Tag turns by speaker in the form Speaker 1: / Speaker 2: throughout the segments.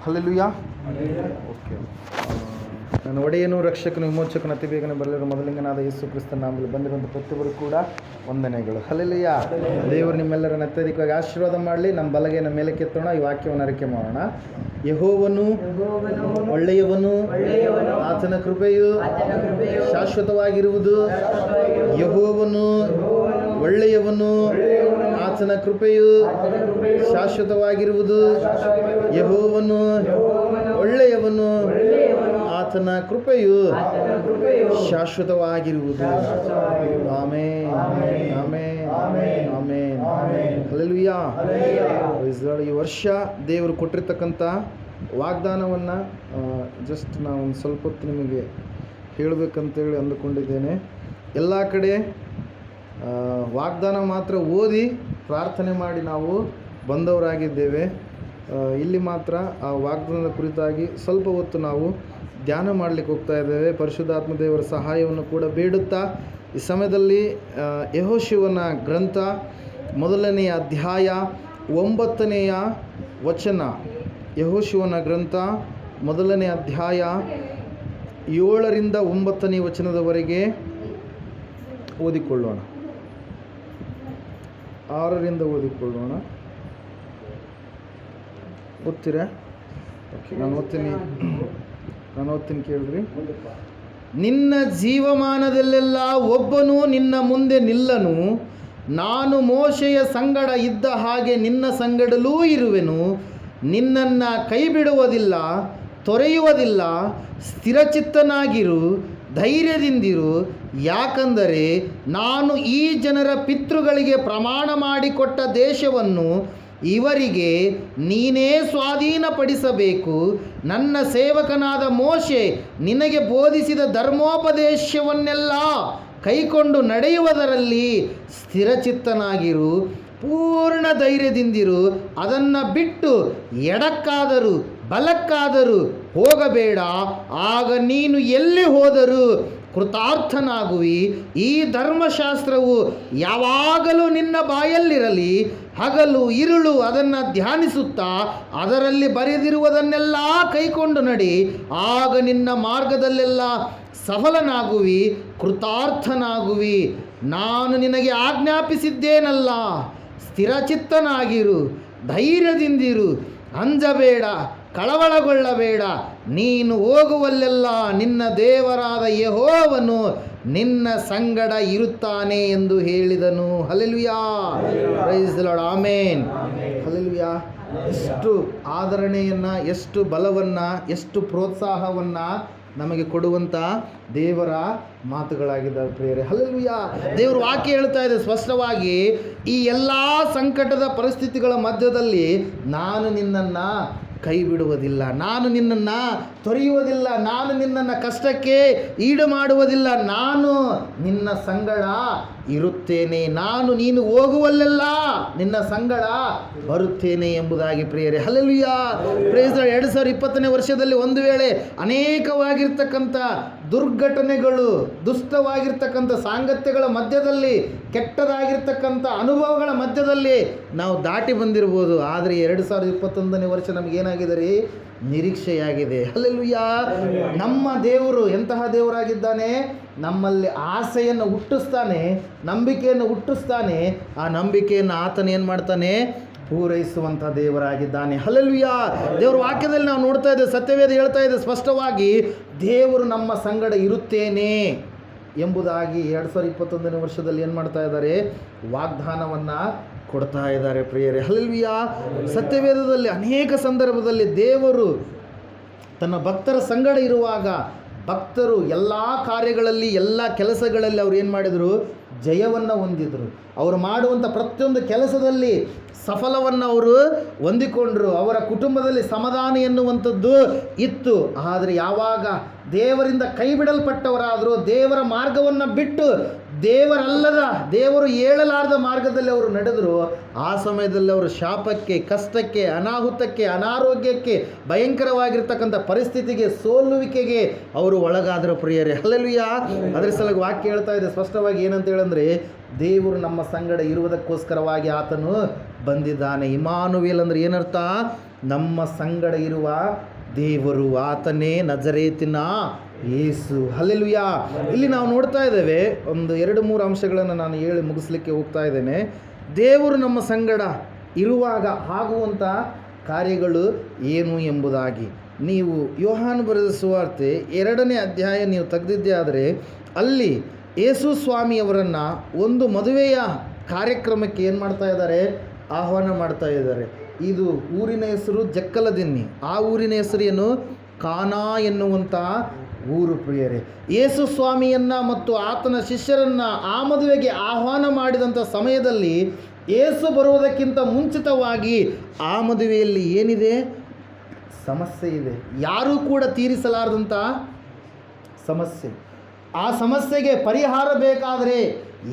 Speaker 1: Hallelujah. Okay. ನನ್ನ ಒಡೆಯನು ರಕ್ಷಕನು ವಿಮೋಚಕನು ಅತಿ ಬೇಗನೆ ಬರಲಿರೋ ಮೊದಲಿಂಗನಾದ ಯೇಸು ಕ್ರಿಸ್ತನ ನಾಮದಲ್ಲಿ ಬಂದಿರುವಂಥ ಪ್ರತಿಯೊಬ್ಬರು ಕೂಡ ವಂದನೆಗಳು. ಹಲ್ಲೆಲೂಯಾ. ದೇವರು ನಿಮ್ಮೆಲ್ಲರನ್ನು ಅತ್ಯಧಿಕವಾಗಿ ಆಶೀರ್ವಾದ ಮಾಡಲಿ. ನಮ್ಮ ಬಲಗೈನ ಮೇಲೆ ಕೆತ್ತೋಣ, ಈ ವಾಕ್ಯವನ್ನು ಅರಿಕೆ ಮಾಡೋಣ. ಯೆಹೋವನು ಒಳ್ಳೆಯವನು, ಆತನ ಕೃಪೆಯು ಶಾಶ್ವತವಾಗಿರುವುದು. ಯೆಹೋವನು ಒಳ್ಳೆಯವನು, ಆತನ ಕೃಪೆಯು ಶಾಶ್ವತವಾಗಿರುವುದು. ಯೆಹೋವನು ಒಳ್ಳೆಯವನು, ಆತನ ಕೃಪೆಯು ಶಾಶ್ವತವಾಗಿರುವುದು. Amen, amen, amen. ಹಲ್ಲೆಲೂಯಾ. ಈ ವರ್ಷ ದೇವರು ಕೊಟ್ಟಿರ್ತಕ್ಕಂಥ ವಾಗ್ದಾನವನ್ನು ಜಸ್ಟ್ ನಾನು ಒಂದು ಸ್ವಲ್ಪ ಹೊತ್ತು ನಿಮಗೆ ಹೇಳಬೇಕಂತೇಳಿ ಅಂದುಕೊಂಡಿದ್ದೇನೆ. ಎಲ್ಲ ಕಡೆ ವಾಗ್ದಾನ ಮಾತ್ರ ಓದಿ ಪ್ರಾರ್ಥನೆ ಮಾಡಿ ನಾವು ಬಂದವರಾಗಿದ್ದೇವೆ. ಇಲ್ಲಿ ಮಾತ್ರ ಆ ವಾಗ್ದಾನದ ಕುರಿತಾಗಿ ಸ್ವಲ್ಪ ಹೊತ್ತು ನಾವು ಧ್ಯಾನ ಮಾಡಲಿಕ್ಕೆ ಹೋಗ್ತಾ ಇದ್ದೇವೆ. ಪರಿಶುದ್ಧಾತ್ಮ ದೇವರ ಸಹಾಯವನ್ನು ಕೂಡ ಬೇಡುತ್ತಾ ಈ ಸಮಯದಲ್ಲಿ ಯೆಹೋಶುವನ ಗ್ರಂಥ 1ನೇ ಅಧ್ಯಾಯ 9ನೇ ವಚನ. ಯೆಹೋಶುವನ ಗ್ರಂಥ 1ನೇ ಅಧ್ಯಾಯ 7ರಿಂದ 9ನೇ ವಚನದವರೆಗೆ ಓದಿಕೊಳ್ಳೋಣ. 6ರಿಂದ ಓದಿಕೊಳ್ಳೋಣ. ಓದ್ತೀರಾ? ಓಕೆ, ನಾನು ಓದ್ತೀನಿ ಕೇಳಿದ್ರಿ. ನಿನ್ನ ಜೀವಮಾನದಲ್ಲೆಲ್ಲ ಒಬ್ಬನು ನಿನ್ನ ಮುಂದೆ ನಿಲ್ಲನು. ನಾನು ಮೋಶೆಯ ಸಂಗಡ ಇದ್ದ ಹಾಗೆ ನಿನ್ನ ಸಂಗಡಲೂ ಇರುವೆನು. ನಿನ್ನನ್ನು ಕೈ ಬಿಡುವುದಿಲ್ಲ, ತೊರೆಯುವುದಿಲ್ಲ. ಸ್ಥಿರಚಿತ್ತನಾಗಿರು, ಧೈರ್ಯದಿಂದಿರು. ಯಾಕಂದರೆ ನಾನು ಈ ಜನರ ಪಿತೃಗಳಿಗೆ ಪ್ರಮಾಣ ಮಾಡಿಕೊಟ್ಟ ದೇಶವನ್ನು ಇವರಿಗೆ ನೀನೇ ಸ್ವಾಧೀನಪಡಿಸಬೇಕು. ನನ್ನ ಸೇವಕನಾದ ಮೋಶೆ ನಿನಗೆ ಬೋಧಿಸಿದ ಧರ್ಮೋಪದೇಶವನ್ನೆಲ್ಲ ಕೈಕೊಂಡು ನಡೆಯುವುದರಲ್ಲಿ ಸ್ಥಿರಚಿತ್ತನಾಗಿರು, ಪೂರ್ಣ ಧೈರ್ಯದಿಂದಿರು. ಅದನ್ನು ಬಿಟ್ಟು ಎಡಕ್ಕಾದರೂ ಬಲಕ್ಕಾದರೂ ಹೋಗಬೇಡ. ಆಗ ನೀನು ಎಲ್ಲಿ ಹೋದರೂ ಕೃತಾರ್ಥನಾಗುವಿ. ಈ ಧರ್ಮಶಾಸ್ತ್ರವು ಯಾವಾಗಲೂ ನಿನ್ನ ಬಾಯಲ್ಲಿರಲಿ. ಹಗಲು ಇರುಳು ಅದನ್ನು ಧ್ಯಾನಿಸುತ್ತಾ ಅದರಲ್ಲಿ ಬರೆದಿರುವುದನ್ನೆಲ್ಲ ಕೈಕೊಂಡು ನಡಿ. ಆಗ ನಿನ್ನ ಮಾರ್ಗದಲ್ಲೆಲ್ಲ ಸಫಲನಾಗುವಿ, ಕೃತಾರ್ಥನಾಗುವಿ. ನಾನು ನಿನಗೆ ಆಜ್ಞಾಪಿಸಿದ್ದೇನಲ್ಲ, ಸ್ಥಿರಚಿತ್ತನಾಗಿರು, ಧೈರ್ಯದಿಂದಿರು, ಅಂಜಬೇಡ, ಕಳವಳಗೊಳ್ಳಬೇಡ. ನೀನು ಹೋಗುವಲ್ಲೆಲ್ಲ ನಿನ್ನ ದೇವರಾದ ಯೆಹೋವನು ನಿನ್ನ ಸಂಗಡ ಇರುತ್ತಾನೆ ಎಂದು ಹೇಳಿದನು. Hallelujah. Praise the Lord. Amen. Hallelujah. ಎಷ್ಟು ಆದರಣೆಯನ್ನು, ಎಷ್ಟು ಬಲವನ್ನು, ಎಷ್ಟು ಪ್ರೋತ್ಸಾಹವನ್ನು ನಮಗೆ ಕೊಡುವಂಥ ದೇವರ ಮಾತುಗಳಾಗಿದ್ದಾವೆ ಪ್ರಿಯರೇ. ಹಲ್ಲೆಲೂಯಾ. ದೇವರು ವಾಕ್ಯ ಹೇಳ್ತಾ ಇದೆ ಸ್ಪಷ್ಟವಾಗಿ, ಈ ಎಲ್ಲ ಸಂಕಟದ ಪರಿಸ್ಥಿತಿಗಳ ಮಧ್ಯದಲ್ಲಿ ನಾನು ನಿನ್ನನ್ನು ಕೈ ಬಿಡುವುದಿಲ್ಲ, ನಾನು ನಿನ್ನನ್ನು ತೊರೆಯುವುದಿಲ್ಲ, ನಾನು ನಿನ್ನನ್ನು ಕಷ್ಟಕ್ಕೆ ಈಡು ಮಾಡುವುದಿಲ್ಲ. ನಾನು ನಿನ್ನ ಸಂಗಡ ಇರುತ್ತೇನೆ. ನೀನು ಹೋಗುವಲ್ಲೆಲ್ಲ ನಿನ್ನ ಸಂಗಡ ಬರುತ್ತೇನೆ ಎಂಬುದಾಗಿ ಪ್ರಿಯರೇ. ಹಲ್ಲೆಲೂಯಾ. Praise the Lord. 2020ನೇ ವರ್ಷದಲ್ಲಿ ಒಂದು ವೇಳೆ ಅನೇಕವಾಗಿರ್ತಕ್ಕಂಥ ದುರ್ಘಟನೆಗಳು, ದುಷ್ಟವಾಗಿರ್ತಕ್ಕಂಥ ಸಾಂಗತ್ಯಗಳ ಮಧ್ಯದಲ್ಲಿ, ಕೆಟ್ಟದಾಗಿರ್ತಕ್ಕಂಥ ಅನುಭವಗಳ ಮಧ್ಯದಲ್ಲಿ ನಾವು ದಾಟಿ ಬಂದಿರ್ಬೋದು. ಆದರೆ 2021ನೇ ವರ್ಷ ನಮಗೇನಾಗಿದೆ ರೀ? ನಿರೀಕ್ಷೆಯಾಗಿದೆ. ಹಲ್ಲೆಲೂಯಾ. ನಮ್ಮ ದೇವರು ಎಂತಹ ದೇವರಾಗಿದ್ದಾನೆ? ನಮ್ಮಲ್ಲಿ ಆಸೆಯನ್ನು ಹುಟ್ಟಿಸ್ತಾನೆ, ನಂಬಿಕೆಯನ್ನು ಹುಟ್ಟಿಸ್ತಾನೆ. ಆ ನಂಬಿಕೆಯನ್ನು ಆತನ ಏನು ಮಾಡ್ತಾನೆ? ಪೂರೈಸುವಂಥ ದೇವರಾಗಿದ್ದಾನೆ. ಹಲ್ಲೆಲೂಯಾ. ದೇವರ ವಾಕ್ಯದಲ್ಲಿ ನಾವು ನೋಡ್ತಾ ಇದ್ದೇವೆ, ಸತ್ಯವೇದ ಹೇಳ್ತಾ ಇದೆ ಸ್ಪಷ್ಟವಾಗಿ, ದೇವರು ನಮ್ಮ ಸಂಗಡ ಇರುತ್ತೇನೆ ಎಂಬುದಾಗಿ 2021ನೇ ವರ್ಷದಲ್ಲಿ ಏನು ಮಾಡ್ತಾ ಇದ್ದಾರೆ? ವಾಗ್ದಾನವನ್ನು ಕೊಡ್ತಾ ಇದ್ದಾರೆ ಪ್ರಿಯರೇ. ಹಲ್ಲೆಲೂಯಾ. ಸತ್ಯವೇದದಲ್ಲಿ ಅನೇಕ ಸಂದರ್ಭದಲ್ಲಿ ದೇವರು ತನ್ನ ಭಕ್ತರ ಸಂಗಡ ಇರುವಾಗ ಭಕ್ತರು ಎಲ್ಲ ಕಾರ್ಯಗಳಲ್ಲಿ, ಎಲ್ಲ ಕೆಲಸಗಳಲ್ಲಿ ಅವರು ಏನು ಮಾಡಿದರು? ಜಯವನ್ನು ಹೊಂದಿದರು. ಅವರು ಮಾಡುವಂಥ ಪ್ರತಿಯೊಂದು ಕೆಲಸದಲ್ಲಿ ಸಫಲವನ್ನು ಅವರು ಹೊಂದಿಕೊಂಡರು. ಅವರ ಕುಟುಂಬದಲ್ಲಿ ಸಮಾಧಾನ ಎನ್ನುವಂಥದ್ದು ಇತ್ತು. ಆದರೆ ಯಾವಾಗ ದೇವರಿಂದ ಕೈ ಬಿಡಲ್ಪಟ್ಟವರಾದರೂ, ದೇವರ ಮಾರ್ಗವನ್ನು ಬಿಟ್ಟು ದೇವರಲ್ಲದ, ದೇವರು ಹೇಳಲಾರದ ಮಾರ್ಗದಲ್ಲಿ ಅವರು ನಡೆದರು, ಆ ಸಮಯದಲ್ಲಿ ಅವರು ಶಾಪಕ್ಕೆ, ಕಷ್ಟಕ್ಕೆ, ಅನಾಹುತಕ್ಕೆ, ಅನಾರೋಗ್ಯಕ್ಕೆ, ಭಯಂಕರವಾಗಿರ್ತಕ್ಕಂಥ ಪರಿಸ್ಥಿತಿಗೆ, ಸೋಲುವಿಕೆಗೆ ಅವರು ಒಳಗಾದರು ಪ್ರಿಯರೇ. ಹಲ್ಲೆಲೂಯಾ. ಅದರ ಸಲುವಾಗಿ ವಾಕ್ಯ ಹೇಳ್ತಾ ಇದೆ ಸ್ಪಷ್ಟವಾಗಿ, ಏನಂತ ಹೇಳಂದರೆ, ದೇವರು ನಮ್ಮ ಸಂಗಡ ಇರುವುದಕ್ಕೋಸ್ಕರವಾಗಿ ಆತನು ಬಂದಿದ್ದಾನೆ. ಇಮಾನುವೇಲ್ ಅಂದರೆ ಏನರ್ಥ? ನಮ್ಮ ಸಂಗಡ ಇರುವ ದೇವರು, ಆತನೇ ನಜರೇತಿನ ಯೇಸು. ಹಲ್ಲೆಲೂಯಾ. ಇಲ್ಲಿ ನಾವು ನೋಡ್ತಾ ಇದ್ದೇವೆ, ಒಂದು 2-3 ಅಂಶಗಳನ್ನು ನಾನು ಹೇಳಿ ಮುಗಿಸ್ಲಿಕ್ಕೆ ಹೋಗ್ತಾ ಇದ್ದೇನೆ. ದೇವರು ನಮ್ಮ ಸಂಗಡ ಇರುವಾಗ ಆಗುವಂಥ ಕಾರ್ಯಗಳು ಏನು ಎಂಬುದಾಗಿ. ನೀವು ಯೋಹಾನ ಬರೆದ ಸುವಾರ್ತೆ 2ನೇ ಅಧ್ಯಾಯ ನೀವು ತೆಗೆದಿದ್ದೇ ಆದರೆ ಅಲ್ಲಿ ಯೇಸು ಸ್ವಾಮಿಯವರನ್ನು ಒಂದು ಮದುವೆಯ ಕಾರ್ಯಕ್ರಮಕ್ಕೆ ಏನು ಮಾಡ್ತಾ ಇದ್ದಾರೆ, ಆಹ್ವಾನ ಮಾಡ್ತಾ ಇದ್ದಾರೆ. ಇದು ಊರಿನ ಹೆಸರು ಜಕ್ಕಲದಿನ್ನಿ. ಆ ಊರಿನ ಹೆಸರು ಏನು, ಕಾನಾ ಎನ್ನುವಂಥ ಊರು ಪ್ರಿಯರೇ. ಯೇಸು ಸ್ವಾಮಿಯನ್ನು ಮತ್ತು ಆತನ ಶಿಷ್ಯರನ್ನು ಆ ಮದುವೆಗೆ ಆಹ್ವಾನ ಮಾಡಿದಂಥ ಸಮಯದಲ್ಲಿ ಯೇಸು ಬರುವುದಕ್ಕಿಂತ ಮುಂಚಿತವಾಗಿ ಆ ಮದುವೆಯಲ್ಲಿ ಏನಿದೆ, ಸಮಸ್ಯೆ ಇದೆ. ಯಾರೂ ಕೂಡ ತೀರಿಸಲಾರದಂಥ ಸಮಸ್ಯೆ. ಆ ಸಮಸ್ಯೆಗೆ ಪರಿಹಾರ ಬೇಕಾದರೆ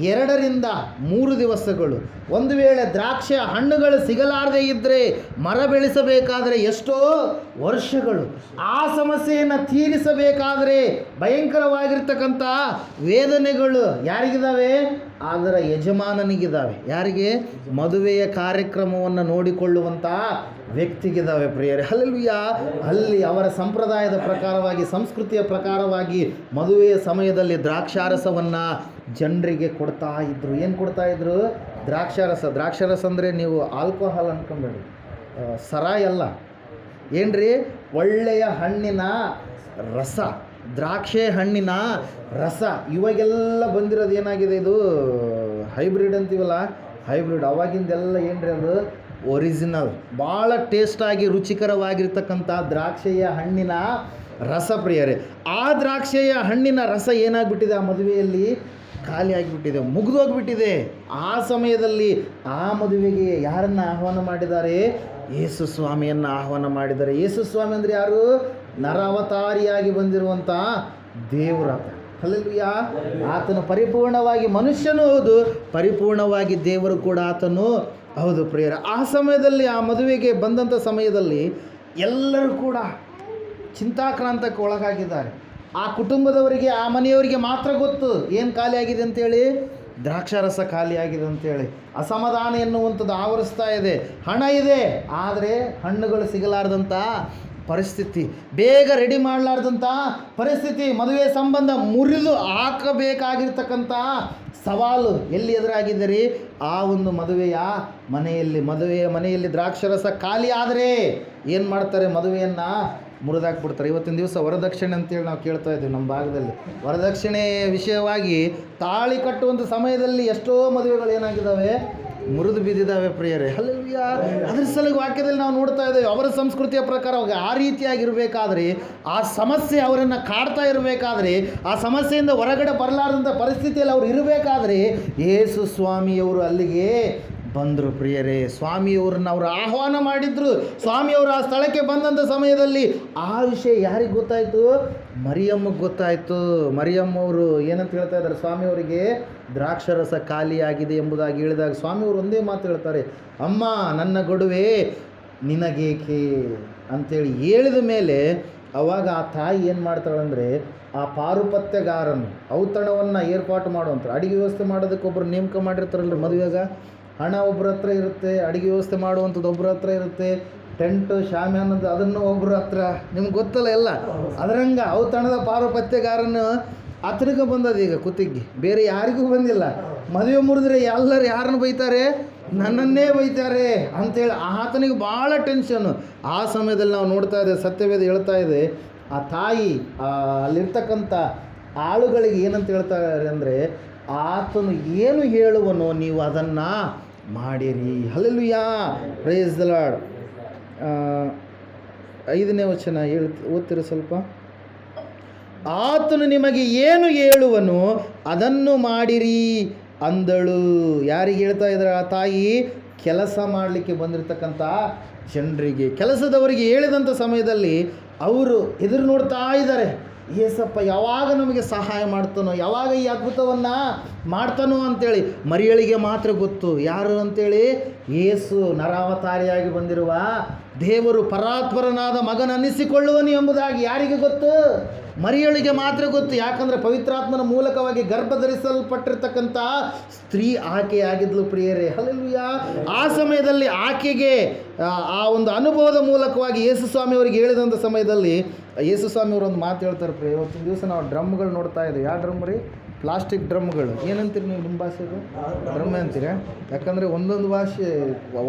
Speaker 1: 2-3 ದಿವಸಗಳು. ಒಂದು ವೇಳೆ ದ್ರಾಕ್ಷಿ ಹಣ್ಣುಗಳು ಸಿಗಲಾರದೇ ಇದ್ದರೆ ಮರ ಬೆಳೆಸಬೇಕಾದರೆ ಎಷ್ಟೋ ವರ್ಷಗಳು. ಆ ಸಮಸ್ಯೆಯನ್ನು ತೀರಿಸಬೇಕಾದರೆ ಭಯಂಕರವಾಗಿರ್ತಕ್ಕಂಥ ವೇದನೆಗಳು ಯಾರಿಗಿದ್ದಾವೆ, ಅದರ ಯಜಮಾನನಿಗಿದ್ದಾವೆ. ಯಾರಿಗೆ, ಮದುವೆಯ ಕಾರ್ಯಕ್ರಮವನ್ನು ನೋಡಿಕೊಳ್ಳುವಂಥ ವ್ಯಕ್ತಿಗಿದ್ದಾವೆ ಪ್ರಿಯರೇ. ಹಲ್ಲೆಲೂಯಾ. ಅಲ್ಲಿ ಅವರ ಸಂಪ್ರದಾಯದ ಪ್ರಕಾರವಾಗಿ, ಸಂಸ್ಕೃತಿಯ ಪ್ರಕಾರವಾಗಿ ಮದುವೆಯ ಸಮಯದಲ್ಲಿ ದ್ರಾಕ್ಷಾರಸವನ್ನು ಜನರಿಗೆ ಕೊಡ್ತಾ ಇದ್ದರು. ಏನು ಕೊಡ್ತಾ ಇದ್ರು, ದ್ರಾಕ್ಷಾರಸ. ದ್ರಾಕ್ಷಾರಸ ಅಂದರೆ ನೀವು ಆಲ್ಕೋಹಾಲ್ ಅಂದ್ಕೊಂಬೇಡಿ, ಸರಾಯಿ ಅಲ್ಲ, ಏನ್ರಿ, ಒಳ್ಳೆಯ ಹಣ್ಣಿನ ರಸ, ದ್ರಾಕ್ಷೆ ಹಣ್ಣಿನ ರಸ. ಇವಾಗೆಲ್ಲ ಬಂದಿರೋದು ಏನಾಗಿದೆ, ಇದು ಹೈಬ್ರಿಡ್ ಅಂತೀವಲ್ಲ, ಹೈಬ್ರಿಡ್. ಅವಾಗಿಂದೆಲ್ಲ ಏನ್ರಿ, ಅದು ಒರಿಜಿನಲ್, ಭಾಳ ಟೇಸ್ಟಾಗಿ ರುಚಿಕರವಾಗಿರ್ತಕ್ಕಂಥ ದ್ರಾಕ್ಷೆಯ ಹಣ್ಣಿನ ರಸ ಪ್ರಿಯರೇ. ಆ ದ್ರಾಕ್ಷೆಯ ಹಣ್ಣಿನ ರಸ ಏನಾಗ್ಬಿಟ್ಟಿದೆ, ಆ ಮದುವೆಯಲ್ಲಿ ಖಾಲಿ ಆಗಿಬಿಟ್ಟಿದೆ, ಮುಗಿದೋಗ್ಬಿಟ್ಟಿದೆ. ಆ ಸಮಯದಲ್ಲಿ ಆ ಮದುವೆಗೆ ಯಾರನ್ನು ಆಹ್ವಾನ ಮಾಡಿದ್ದಾರೆ, ಯೇಸು ಸ್ವಾಮಿಯನ್ನು ಆಹ್ವಾನ ಮಾಡಿದ್ದಾರೆ. ಯೇಸು ಸ್ವಾಮಿ ಅಂದರೆ ಯಾರು, ನರಾವತಾರಿಯಾಗಿ ಬಂದಿರುವಂಥ ದೇವರಾತ. ಹಲ್ಲೆಲೂಯಾ. ಆತನು ಪರಿಪೂರ್ಣವಾಗಿ ಮನುಷ್ಯನೂ ಹೌದು, ಪರಿಪೂರ್ಣವಾಗಿ ದೇವರು ಕೂಡ ಆತನು ಹೌದು ಪ್ರಿಯರ. ಆ ಸಮಯದಲ್ಲಿ, ಆ ಮದುವೆಗೆ ಬಂದಂಥ ಸಮಯದಲ್ಲಿ ಎಲ್ಲರೂ ಕೂಡ ಚಿಂತಾಕ್ರಾಂತಕ್ಕೆ ಒಳಗಾಗಿದ್ದಾರೆ. ಆ ಕುಟುಂಬದವರಿಗೆ, ಆ ಮನೆಯವರಿಗೆ ಮಾತ್ರ ಗೊತ್ತು ಏನು ಖಾಲಿಯಾಗಿದೆ ಅಂತೇಳಿ, ದ್ರಾಕ್ಷಾರಸ ಖಾಲಿಯಾಗಿದೆ ಅಂತೇಳಿ. ಅಸಮಾಧಾನ ಎನ್ನುವಂಥದ್ದು ಆವರಿಸ್ತಾ ಇದೆ. ಹಣ ಇದೆ, ಆದರೆ ಹಣ್ಣುಗಳು ಸಿಗಲಾರ್ದಂಥ ಪರಿಸ್ಥಿತಿ, ಬೇಗ ರೆಡಿ ಮಾಡಲಾರ್ದಂಥ ಪರಿಸ್ಥಿತಿ, ಮದುವೆ ಸಂಬಂಧ ಮುರಿದು ಹಾಕಬೇಕಾಗಿರ್ತಕ್ಕಂಥ ಸವಾಲು ಎಲ್ಲಿ ಎದುರಾಗಿದ್ದೀರಿ, ಆ ಒಂದು ಮದುವೆಯ ಮನೆಯಲ್ಲಿ ದ್ರಾಕ್ಷಾರಸ ಖಾಲಿ ಆದರೆ ಏನು ಮಾಡ್ತಾರೆ, ಮದುವೆಯನ್ನು ಮುರಿದಾಕ್ಬಿಡ್ತಾರೆ. ಇವತ್ತಿನ ದಿವಸ ವರದಕ್ಷಿಣೆ ಅಂತೇಳಿ ನಾವು ಕೇಳ್ತಾ ಇದ್ದೀವಿ ನಮ್ಮ ಭಾಗದಲ್ಲಿ. ವರದಕ್ಷಿಣೆ ವಿಷಯವಾಗಿ ತಾಳಿ ಕಟ್ಟುವಂಥ ಸಮಯದಲ್ಲಿ ಎಷ್ಟೋ ಮದುವೆಗಳು ಏನಾಗಿದ್ದಾವೆ, ಮುರಿದು ಬಿದ್ದಿದ್ದಾವೆ ಪ್ರಿಯರೇ. ಹಲ್ಲೆಲೂಯಾ. ಅದ್ರ ಸಲುವಾಗಿ ವಾಕ್ಯದಲ್ಲಿ ನಾವು ನೋಡ್ತಾ ಇದ್ದೇವೆ, ಅವರ ಸಂಸ್ಕೃತಿಯ ಪ್ರಕಾರವಾಗಿ ಆ ರೀತಿಯಾಗಿರಬೇಕಾದ್ರೆ, ಆ ಸಮಸ್ಯೆ ಅವರನ್ನು ಕಾಡ್ತಾ ಇರಬೇಕಾದ್ರೆ, ಆ ಸಮಸ್ಯೆಯಿಂದ ಹೊರಗಡೆ ಬರಲಾರ್ದಂಥ ಪರಿಸ್ಥಿತಿಯಲ್ಲಿ ಅವರು ಇರಬೇಕಾದ್ರೆ ಯೇಸು ಸ್ವಾಮಿಯವರು ಅಲ್ಲಿಗೆ ಬಂದರು ಪ್ರಿಯರೇ. ಸ್ವಾಮಿಯವ್ರನ್ನ ಅವರು ಆಹ್ವಾನ ಮಾಡಿದ್ರು. ಸ್ವಾಮಿಯವರು ಆ ಸ್ಥಳಕ್ಕೆ ಬಂದಂಥ ಸಮಯದಲ್ಲಿ ಆ ವಿಷಯ ಯಾರಿಗೆ ಗೊತ್ತಾಯಿತು, ಮರಿಯಮ್ಮಗೆ ಗೊತ್ತಾಯಿತು. ಮರಿಯಮ್ಮವರು ಏನಂತ ಹೇಳ್ತಾ ಇದ್ದಾರೆ, ಸ್ವಾಮಿಯವರಿಗೆ ದ್ರಾಕ್ಷರಸ ಖಾಲಿಯಾಗಿದೆ ಎಂಬುದಾಗಿ ಹೇಳಿದಾಗ ಸ್ವಾಮಿಯವರು ಒಂದೇ ಮಾತು ಹೇಳ್ತಾರೆ, ಅಮ್ಮ ನನ್ನ ಗೊಡುವೆ ನಿನಗೇಕೆ ಅಂತೇಳಿ ಹೇಳಿದ ಮೇಲೆ ಅವಾಗ ಆ ತಾಯಿ ಏನು ಮಾಡ್ತಾಳಂದರೆ, ಆ ಪಾರುಪತ್ಯಗಾರನು ಔತಣವನ್ನು ಏರ್ಪಾಟು ಮಾಡುವಂಥ, ಅಡುಗೆ ವ್ಯವಸ್ಥೆ ಮಾಡೋದಕ್ಕೆ ಒಬ್ಬರು ನೇಮಕ ಮಾಡಿರ್ತಾರಲ್ರಿ ಮದುವೆಗ. ಹಣ ಒಬ್ಬರ ಹತ್ರ ಇರುತ್ತೆ, ಅಡುಗೆ ವ್ಯವಸ್ಥೆ ಮಾಡುವಂಥದ್ದು ಒಬ್ಬರ ಹತ್ರ ಇರುತ್ತೆ, ಟೆಂಟು ಶಾಮಿಯಾನದ್ದು ಅದನ್ನು ಒಬ್ಬರ ಹತ್ರ, ನಿಮ್ಗೆ ಗೊತ್ತಲ್ಲ ಎಲ್ಲ. ಅದರಂಗ ಔತಣದ ಪಾರುಪತ್ಯಗಾರನು ಹತ್ರಕ್ಕೆ ಬಂದದ ಈಗ ಕುತ್ತಿಗೆ, ಬೇರೆ ಯಾರಿಗೂ ಬಂದಿಲ್ಲ. ಮದುವೆ ಮುರಿದ್ರೆ ಎಲ್ಲರೂ ಯಾರನ್ನು ಬೈತಾರೆ, ನನ್ನನ್ನೇ ಬೈತಾರೆ ಅಂಥೇಳಿ ಆತನಿಗೆ ಭಾಳ ಟೆನ್ಷನ್ನು. ಆ ಸಮಯದಲ್ಲಿ ನಾವು ನೋಡ್ತಾ ಇದ್ದೇವೆ, ಸತ್ಯವೇದ ಹೇಳ್ತಾ ಇದೆ, ಆ ತಾಯಿ ಅಲ್ಲಿರ್ತಕ್ಕಂಥ ಆಳುಗಳಿಗೆ ಏನಂತ ಹೇಳ್ತಾರೆ ಅಂದರೆ, ಆತನು ಏನು ಹೇಳುವನೋ ನೀವು ಅದನ್ನು ಮಾಡಿರಿ. ಹಲ್ಲೆಲೂಯಾ. Praise the lord. 5ನೇ ವಚನ ಓದ್ತಿರೋ ಸ್ವಲ್ಪ. ಆತನು ನಿಮಗೆ ಏನು ಹೇಳುವನು ಅದನ್ನು ಮಾಡಿರಿ ಅಂದಳು. ಯಾರಿಗೆ ಹೇಳ್ತಾ ಇದ್ದಾರೆ, ಆ ತಾಯಿ ಕೆಲಸ ಮಾಡಲಿಕ್ಕೆ ಬಂದಿರತಕ್ಕಂಥ ಜನರಿಗೆ, ಕೆಲಸದವರಿಗೆ ಹೇಳಿದಂಥ ಸಮಯದಲ್ಲಿ ಅವರು ಎದುರು ನೋಡ್ತಾ ಇದ್ದಾರೆ, ಏಸಪ್ಪ ಯಾವಾಗ ನಮಗೆ ಸಹಾಯ ಮಾಡ್ತಾನೋ, ಯಾವಾಗ ಈ ಅದ್ಭುತವನ್ನು ಮಾಡ್ತಾನೋ ಅಂಥೇಳಿ. ಮರಿಯಳಿಗೆ ಮಾತ್ರ ಗೊತ್ತು ಯಾರು ಅಂಥೇಳಿ, ಯೇಸು ನರಾವತಾರಿಯಾಗಿ ಬಂದಿರುವ ದೇವರು ಪರಾತ್ಪರನಾದ ಮಗನನ್ನಿಸಿಕೊಳ್ಳುವನು ಎಂಬುದಾಗಿ ಯಾರಿಗೆ ಗೊತ್ತು? ಮರಿಯಳಿಗೆ ಮಾತ್ರ ಗೊತ್ತು. ಯಾಕಂದರೆ ಪವಿತ್ರಾತ್ಮನ ಮೂಲಕವಾಗಿ ಗರ್ಭಧರಿಸಲ್ಪಟ್ಟಿರ್ತಕ್ಕಂಥ ಸ್ತ್ರೀ ಆಕೆಯಾಗಿದ್ಲು ಪ್ರಿಯರೇ. ಹಲ್ಲೆಲೂಯಾ. ಆ ಸಮಯದಲ್ಲಿ ಆಕೆಗೆ ಆ ಒಂದು ಅನುಭವದ ಮೂಲಕವಾಗಿ ಯೇಸು ಸ್ವಾಮಿಯವರಿಗೆ ಹೇಳಿದಂಥ ಸಮಯದಲ್ಲಿ ಯೇಸು ಸ್ವಾಮಿಯವರು ಒಂದು ಮಾತು ಹೇಳ್ತಾರೆ ಪ್ರಿಯ. ಇವತ್ತಿನ ದಿವಸ ನಾವು ಡ್ರಮ್ಗಳು ನೋಡ್ತಾ ಇದ್ದೀವಿ. ಯಾವ ಡ್ರಮ್ ರೀ? ಪ್ಲಾಸ್ಟಿಕ್ ಡ್ರಮ್ಗಳು. ಏನಂತೀರಿ ನೀವು ನಿಮ್ಮ ಭಾಷೆಗೆ? ಡ್ರಮ್ ಅಂತೀರ? ಯಾಕಂದರೆ ಒಂದೊಂದು ಭಾಷೆ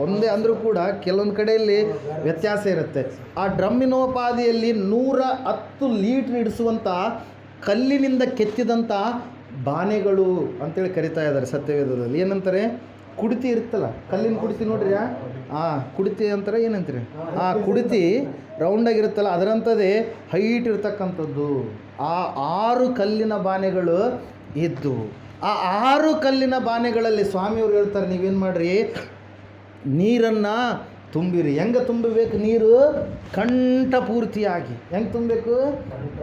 Speaker 1: ಒಂದೇ ಅಂದರೂ ಕೂಡ ಕೆಲವೊಂದು ಕಡೆಯಲ್ಲಿ ವ್ಯತ್ಯಾಸ ಇರುತ್ತೆ. ಆ ಡ್ರಮ್ಮಿನೋಪಾದಿಯಲ್ಲಿ 110 ಲೀಟ್ರ್ ಇಡಿಸುವಂಥ ಕಲ್ಲಿನಿಂದ ಕೆತ್ತಿದಂಥ ಬಾನೆಗಳು ಅಂತೇಳಿ ಕರಿತಾ ಇದ್ದಾರೆ ಸತ್ಯವೇದದಲ್ಲಿ. ಏನಂತಾರೆ? ಕುಡಿತಿ ಇರುತ್ತಲ್ಲ, ಕಲ್ಲಿನ ಕುಡಿತಿ ನೋಡ್ರಿ. ಕುಡಿತಿ ಅಂತಾರೆ. ಏನಂತೀರಿ? ಕುಡಿತಿ ರೌಂಡಾಗಿರುತ್ತಲ್ಲ, ಅದರಂಥದ್ದೇ ಹೈಟ್ ಇರ್ತಕ್ಕಂಥದ್ದು. ಆ 6 ಕಲ್ಲಿನ ಬಾನೆಗಳು ಇದ್ದು, ಆ 6 ಕಲ್ಲಿನ ಬಾನೆಗಳಲ್ಲಿ ಸ್ವಾಮಿಯವರು ಹೇಳ್ತಾರೆ, ನೀವೇನು ಮಾಡಿರಿ, ನೀರನ್ನು ತುಂಬಿರಿ. ಹೆಂಗೆ ತುಂಬಬೇಕು ನೀರು? ಕಂಠಪೂರ್ತಿಯಾಗಿ. ಹೆಂಗೆ ತುಂಬಬೇಕು?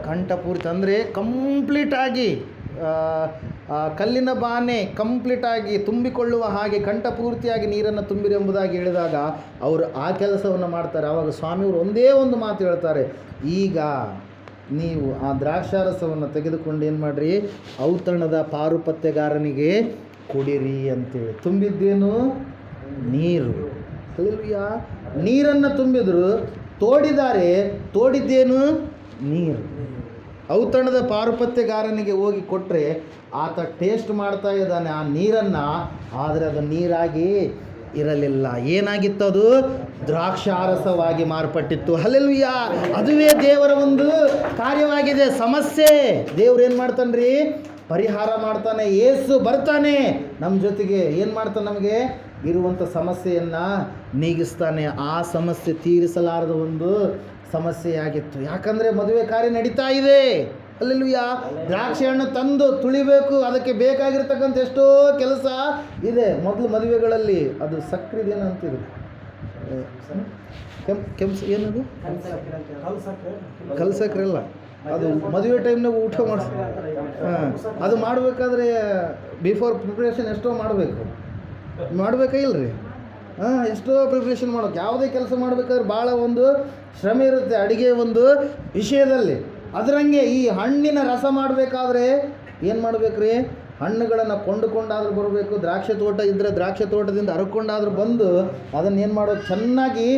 Speaker 1: ಕಂಠಪೂರ್ತಿ ಅಂದರೆ ಕಂಪ್ಲೀಟಾಗಿ ಕಲ್ಲಿನ ಬಾನೆ ಕಂಪ್ಲೀಟಾಗಿ ತುಂಬಿಕೊಳ್ಳುವ ಹಾಗೆ ಕಂಠಪೂರ್ತಿಯಾಗಿ ನೀರನ್ನು ತುಂಬಿರಿ ಎಂಬುದಾಗಿ ಹೇಳಿದಾಗ ಅವರು ಆ ಕೆಲಸವನ್ನು ಮಾಡ್ತಾರೆ. ಆವಾಗ ಸ್ವಾಮಿಯವರು ಒಂದೇ ಒಂದು ಮಾತು ಹೇಳ್ತಾರೆ, ಈಗ ನೀವು ಆ ದ್ರಾಕ್ಷಾರಸವನ್ನು ತೆಗೆದುಕೊಂಡು ಏನು ಮಾಡಿರಿ, ಔತಣದ ಪಾರುಪತ್ಯಗಾರನಿಗೆ ಕೊಡಿರಿ ಅಂತೇಳಿ. ತುಂಬಿದ್ದೇನು? ನೀರು. ಹಲ್ಲೆಲೂಯಾ. ನೀರನ್ನು ತುಂಬಿದ್ರು, ತೋಡಿದ್ದಾರೆ. ತೋಡಿದ್ದೇನು? ನೀರು. ಔತಣದ ಪಾರುಪತ್ಯಗಾರನಿಗೆ ಹೋಗಿ ಕೊಟ್ಟರೆ ಆತ ಟೇಸ್ಟ್ ಮಾಡ್ತಾ ಇದ್ದಾನೆ ಆ ನೀರನ್ನು, ಆದರೆ ಅದು ನೀರಾಗಿ ಇರಲಿಲ್ಲ. ಏನಾಗಿತ್ತು? ಅದು ದ್ರಾಕ್ಷಾರಸವಾಗಿ ಮಾರ್ಪಟ್ಟಿತ್ತು. ಹಲ್ಲೆಲೂಯಾ. ಅದುವೇ ದೇವರ ಒಂದು ಕಾರ್ಯವಾಗಿದೆ. ಸಮಸ್ಯೆ ದೇವ್ರು ಏನು ಮಾಡ್ತಾನೆ ರೀ? ಪರಿಹಾರ ಮಾಡ್ತಾನೆ. ಯೇಸು ಬರ್ತಾನೆ ನಮ್ಮ ಜೊತೆಗೆ. ಏನು ಮಾಡ್ತಾನೆ? ನಮಗೆ ಇರುವಂಥ ಸಮಸ್ಯೆಯನ್ನು ನೀಗಿಸ್ತಾನೆ. ಆ ಸಮಸ್ಯೆ ತೀರಿಸಲಾರದ ಒಂದು ಸಮಸ್ಯೆಯಾಗಿತ್ತು. ಯಾಕಂದರೆ ಮದುವೆ ಕಾರ್ಯ ನಡೀತಾ ಇದೆ. ಹಲ್ಲೆಲೂಯಾ. ದ್ರಾಕ್ಷಿ ಹಣ್ಣು ತಂದು ತುಳಿಬೇಕು, ಅದಕ್ಕೆ ಬೇಕಾಗಿರ್ತಕ್ಕಂಥ ಎಷ್ಟೋ ಕೆಲಸ ಇದೆ. ಮೊದಲು ಮದುವೆಗಳಲ್ಲಿ ಅದು ಸಕ್ರಿದೇನು ಅಂತಿದ್ರು, ಏನದು? ಕಲ್ಸಕ್ರೆ ಅಲ್ಲ, ಅದು ಮದುವೆ ಟೈಮ್ನಾಗ ಊಟ ಮಾಡಿಸ್ ಅದು ಮಾಡಬೇಕಾದ್ರೆ ಬಿಫೋರ್ ಪ್ರಿಪ್ರೇಷನ್ ಎಷ್ಟೋ ಮಾಡಬೇಕಾ ಇಲ್ರಿ? ಎಷ್ಟೋ ಪ್ರಿಪ್ರೇಷನ್ ಮಾಡೋಕೆ. ಯಾವುದೇ ಕೆಲಸ ಮಾಡಬೇಕಾದ್ರೆ ಭಾಳ ಒಂದು ಶ್ರಮೆ ಇರುತ್ತೆ ಅಡುಗೆ ಒಂದು ವಿಷಯದಲ್ಲಿ. ಅದರಂಗೆ ಈ ಹಣ್ಣಿನ ರಸ ಮಾಡಬೇಕಾದ್ರೆ ಏನು ಮಾಡಬೇಕ್ರಿ? ಹಣ್ಣುಗಳನ್ನು ಕೊಂಡುಕೊಂಡಾದರೂ ಬರಬೇಕು. ದ್ರಾಕ್ಷಿ ತೋಟ ಇದ್ದರೆ ದ್ರಾಕ್ಷಿ ತೋಟದಿಂದ ಹರ್ಕೊಂಡಾದರೂ ಬಂದು ಅದನ್ನೇನು ಮಾಡೋದು? ಚೆನ್ನಾಗಿ